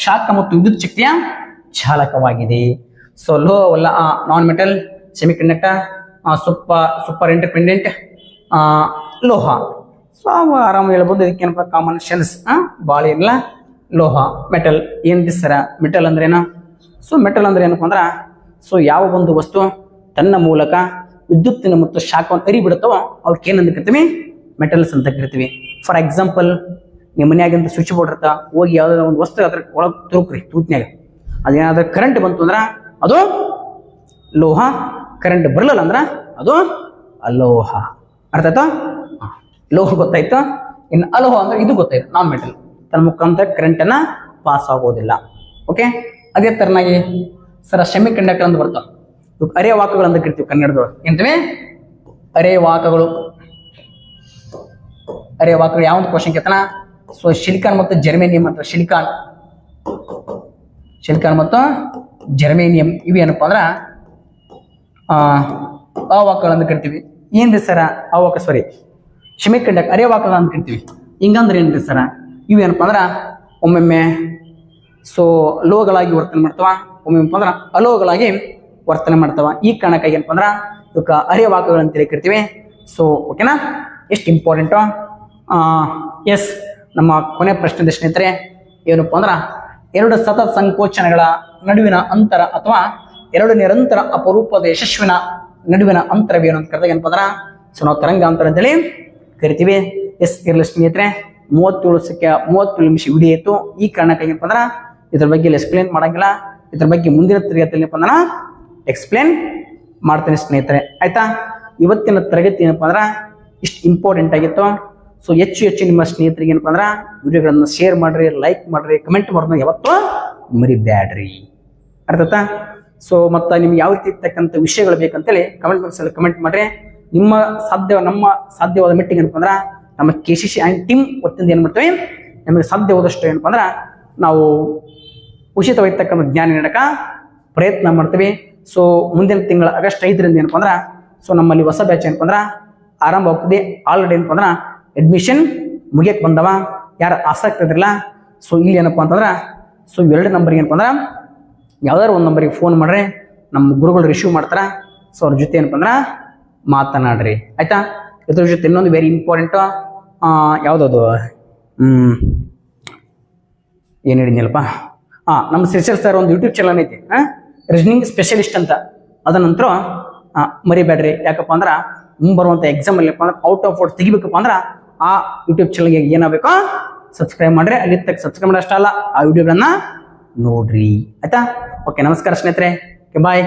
ಶಾಖ ಮತ್ತು ವಿದ್ಯುತ್ ಶಕ್ತಿಯ ಚಾಲಕವಾಗಿದೆ? ಸೊ ಲೋಹವಲ್ಲ, non metal, semiconductor, super independent, ಲೋಹ. ಸೊ ಅವು ಆರಾಮ ಹೇಳ್ಬೋದು. ಇದಕ್ಕೇನಪ್ಪ ಕಾಮನ್ ಸೆನ್ಸ್, ಭಾಳ ಇಲ್ಲ. ಲೋಹ, ಮೆಟಲ್ ಏನು ಸರ? ಮೆಟಲ್ ಅಂದ್ರೆ ಏನು? ಸೊ ಮೆಟಲ್ ಅಂದ್ರೆ ಏನಪ್ಪ ಅಂದ್ರೆ ಸೊ ಯಾವ ಒಂದು ವಸ್ತು ತನ್ನ ಮೂಲಕ ವಿದ್ಯುತ್ತಿನ ಮತ್ತು ಶಾಖವನ್ನು ಹರಿಬಿಡುತ್ತವೋ ಅವಕ್ಕೆ ಏನಂತ ಕರಿತೀವಿ? ಮೆಟಲ್ಸ್ ಅಂತ ಕರಿತೀವಿ. ಫಾರ್ ಎಕ್ಸಾಂಪಲ್, ನಿಮ್ಮ ಮನೆಯಾಗಿಂತ ಸ್ವಿಚ್ ಬೋರ್ಡ್ ಇರ್ತಾ, ಹೋಗಿ ಯಾವ್ದಾದ್ರು ಒಂದು ವಸ್ತು ಅದ್ರ ಒಳಗೆ ತುರುಕ್ರಿ, ತೂತ್ನ್ಯಾಗ ಅದೇನಾದ್ರೂ ಕರೆಂಟ್ ಬಂತು ಅಂದ್ರೆ ಅದು ಲೋಹ, ಕರೆಂಟ್ ಬರಲಿಲ್ಲ ಅಂದ್ರೆ ಅದು ಅಲೋಹ. ಅರ್ಥ ಆಯ್ತಾ? ಲೋಹ ಗೊತ್ತಾಯ್ತು. ಇನ್ನು ಅಲೋಹ ಅಂದ್ರೆ ಇದು ಗೊತ್ತಾಯ್ತು, ನಾನ್ ಮೆಟಲ್, ತನ್ನ ಮುಖಾಂತರ ಕರೆಂಟ್ ಅನ್ನ ಪಾಸ್ ಆಗೋದಿಲ್ಲ. ಓಕೆ, ಅದೇ ತರನಾಗಿ ಸರ ಸೆಮಿ ಕಂಡಕ್ಟರ್ ಅಂತ ಬರ್ತಾವ. ಅರೆ ವಾಹಕಗಳು ಅಂತ ಕರಿತೀವಿ ಕನ್ನಡದೊಳಗೆ. ಏನಂತೀವಿ? ಅರೆ ವಾಹಕಗಳು. ಅರೆ ವಾಹಕಗಳು ಯಾವ್ದು ಕ್ವಶನ್ ಕೇಳ್ತಾನ? ಸೊ ಸಿಲಿಕಾನ್ ಮತ್ತು ಜರ್ಮೇನಿಯಂ ಅಂತ. ಸಿಲಿಕಾನ್ ಮತ್ತು ಜರ್ಮೇನಿಯಂ ಇವೇನಪ್ಪ ಅಂದ್ರ ಅವಾಹಕಗಳು ಅಂತ ಕರಿತೀವಿ. ಏನ್ರಿ ಸರ ಅವಾಹಕ? ಸಾರಿ, ಸೆಮಿ ಕಂಡಕ್ಟರ್ ಅರೆ ವಾಹಕಗಳು ಅಂತ ಕರಿತೀವಿ. ಹಿಂಗಂದ್ರೆ ಏನ್ರಿ ಸರ? ಇವೇನಪ್ಪ ಅಂದ್ರ ಒಮ್ಮೊಮ್ಮೆ ಸೊ ಲೋಹಗಳಾಗಿ ವರ್ತನೆ ಮಾಡ್ತಾವ, ಒಮ್ಮೆ ಅಂದ್ರ ಅಲೋಹಗಳಾಗಿ ವರ್ತನೆ ಮಾಡ್ತಾವ. ಈ ಕಾರಣಕ್ಕಾಗಿ ಏನಪ್ಪ ಅಂದ್ರ ಇವಕ್ಕ ಅರೆ ವಾಹಕಗಳು ಅಂತೇಳಿ ಕರಿತೀವಿ. ಸೊ ಓಕೆನಾ? ಎಷ್ಟು ಇಂಪಾರ್ಟೆಂಟು. ಎಸ್, ನಮ್ಮ ಕೊನೆ ಪ್ರಶ್ನೆ ಸ್ನೇಹಿತರೆ ಏನಪ್ಪ ಅಂದ್ರ ಎರಡು ಸತತ ಸಂಕೋಚನಗಳ ನಡುವಿನ ಅಂತರ ಅಥವಾ ಎರಡು ನಿರಂತರ ಅಪರೂಪದ ಯಶಸ್ವಿನ ನಡುವಿನ ಅಂತರವೇನು ಅಂತ ಕರೆದಾಗ ಏನಪ್ಪ ಅಂದ್ರ ಸೊ ನಾವು ತರಂಗಾಂತರ ಅಂತೇಳಿ ಕರಿತೀವಿ. ಎಸ್, ಇರಲಿ ಸ್ನೇಹಿತರೆ, 37 ನಿಮಿಷ ವಿಡಿಯೋ ಇತ್ತು. ಈ ಕಾರಣಕ್ಕಾಗಿ ಏನಪ್ಪ ಅಂದ್ರ ಇದ್ರ ಬಗ್ಗೆ ಎಕ್ಸ್ಪ್ಲೇನ್ ಮಾಡಂಗಿಲ್ಲ. ಇದ್ರ ಬಗ್ಗೆ ಮುಂದಿನ ತರಗತಿಯಲ್ಲಿ ಏನಪ್ಪ ಅಂದ್ರ ಎಕ್ಸ್ಪ್ಲೇನ್ ಮಾಡ್ತೇನೆ ಸ್ನೇಹಿತರೆ. ಆಯ್ತಾ? ಇವತ್ತಿನ ತರಗತಿ ಏನಪ್ಪ ಅಂದ್ರ ಇಷ್ಟು ಇಂಪಾರ್ಟೆಂಟ್ ಆಗಿತ್ತು. ಸೊ ಹೆಚ್ಚು ನಿಮ್ಮ ಸ್ನೇಹಿತರಿಗೆ ಏನಪ್ಪ ಅಂದ್ರ ವಿಡಿಯೋಗಳನ್ನ ಶೇರ್ ಮಾಡ್ರಿ, ಲೈಕ್ ಮಾಡ್ರಿ, ಕಮೆಂಟ್ ಮಾಡೋದನ್ನ ಯಾವತ್ತೂ ಮರಿಬ್ಯಾಡ್ರಿ. ಅರ್ಥ ಆಯ್ತಾ? ಸೊ ಮತ್ತೆ ನಿಮ್ಗೆ ಯಾವ ರೀತಿ ಇರ್ತಕ್ಕಂಥ ವಿಷಯಗಳು ಬೇಕಂತೇಳಿ ಕಮೆಂಟ್ ಬಾಕ್ಸಲ್ಲಿ ಕಮೆಂಟ್ ಮಾಡ್ರಿ. ನಮ್ಮ ಸಾಧ್ಯವಾದ ಮೆಟ್ಟಿಗೆ ಏನಪ್ಪ ಅಂದ್ರ ನಮ್ಮ KCC ಆ್ಯಂಡ್ ಟೀಮ್ ಒತ್ತಿಂದ ಏನು ಮಾಡ್ತೀವಿ, ನಮಗೆ ಸಾಧ್ಯವಾದಷ್ಟು ಏನಪ್ಪ ಅಂದ್ರ ನಾವು ಉಚಿತವಾಗಿರ್ತಕ್ಕಂಥ ಜ್ಞಾನ ನೀಡಕ ಪ್ರಯತ್ನ ಮಾಡ್ತೀವಿ. ಸೊ ಮುಂದಿನ ತಿಂಗಳ ಆಗಸ್ಟ್ 5ರಿಂದ ಏನಪ್ಪ ಅಂದ್ರ ಸೊ ನಮ್ಮಲ್ಲಿ ಹೊಸ ಬ್ಯಾಚ್ ಏನಪ್ಪ ಅಂದ್ರ ಆರಂಭವಾಗ್ತದೆ. ಆಲ್ರೆಡಿ ಏನಪ್ಪ ಅಂದ್ರ ಅಡ್ಮಿಷನ್ ಮುಗಿಯಕ್ಕೆ ಬಂದವ. ಯಾರು ಆಸಕ್ತಿ ಇದ್ರಲ್ಲ, ಸೊ ಇಲ್ಲಿ ಏನಪ್ಪ ಅಂತಂದ್ರ ಸೊ 2 ನಂಬರ್ಗೆ ಏನಪ್ಪ ಅಂದ್ರ ಯಾವ್ದಾದ್ರು ಒಂದು ನಂಬರಿಗೆ ಫೋನ್ ಮಾಡ್ರಿ, ನಮ್ಮ ಗುರುಗಳು ರಿಸೀವ್ ಮಾಡ್ತಾರ. ಸೊ ಅವ್ರ ಜೊತೆ ಏನಪ್ಪ ಅಂದ್ರ ಮಾತನಾಡ್ರಿ. ಆಯ್ತಾ? ಇದ್ರ ಜೊತೆ ಇನ್ನೊಂದು ವೆರಿ ಇಂಪಾರ್ಟೆಂಟು, ಯಾವುದದು ಏನು ಹೇಳಿದ್ನಲ್ಲಪ್ಪ, ನಮ್ಮ ಶ್ರೀಶರ್ ಸರ್ ಒಂದು ಯೂಟ್ಯೂಬ್ ಚಾನಲ್ ಐತಿ, ರೀಸನಿಂಗ್ ಸ್ಪೆಷಲಿಸ್ಟ್ ಅಂತ. ಅದ ನಂತರ ಮರಿಬೇಡ್ರಿ. ಯಾಕಪ್ಪ ಅಂದ್ರ ಮುಂಬರುವಂಥ ಎಕ್ಸಾಮಲ್ಲಿ ಔಟ್ ಆಫ್ ಔಟ್ ತೆಗಿಬೇಕಪ್ಪ ಅಂದ್ರ ಆ ಯೂಟ್ಯೂಬ್ ಚಾನಲ್ಗೆ ಏನಾಗಬೇಕು, ಸಬ್ಸ್ಕ್ರೈಬ್ ಮಾಡ್ರಿ. ಅಲ್ಲಿ ತಕ್ಕ ಸಬ್ಸ್ಕ್ರೈಬ್ ಮಾಡೋಷ್ಟಲ್ಲ, ಆ ವಿಡಿಯೋಗಳನ್ನ ನೋಡ್ರಿ. ಆಯ್ತಾ? ಓಕೆ, ನಮಸ್ಕಾರ ಸ್ನೇಹಿತರೆ. ಬಾಯ್.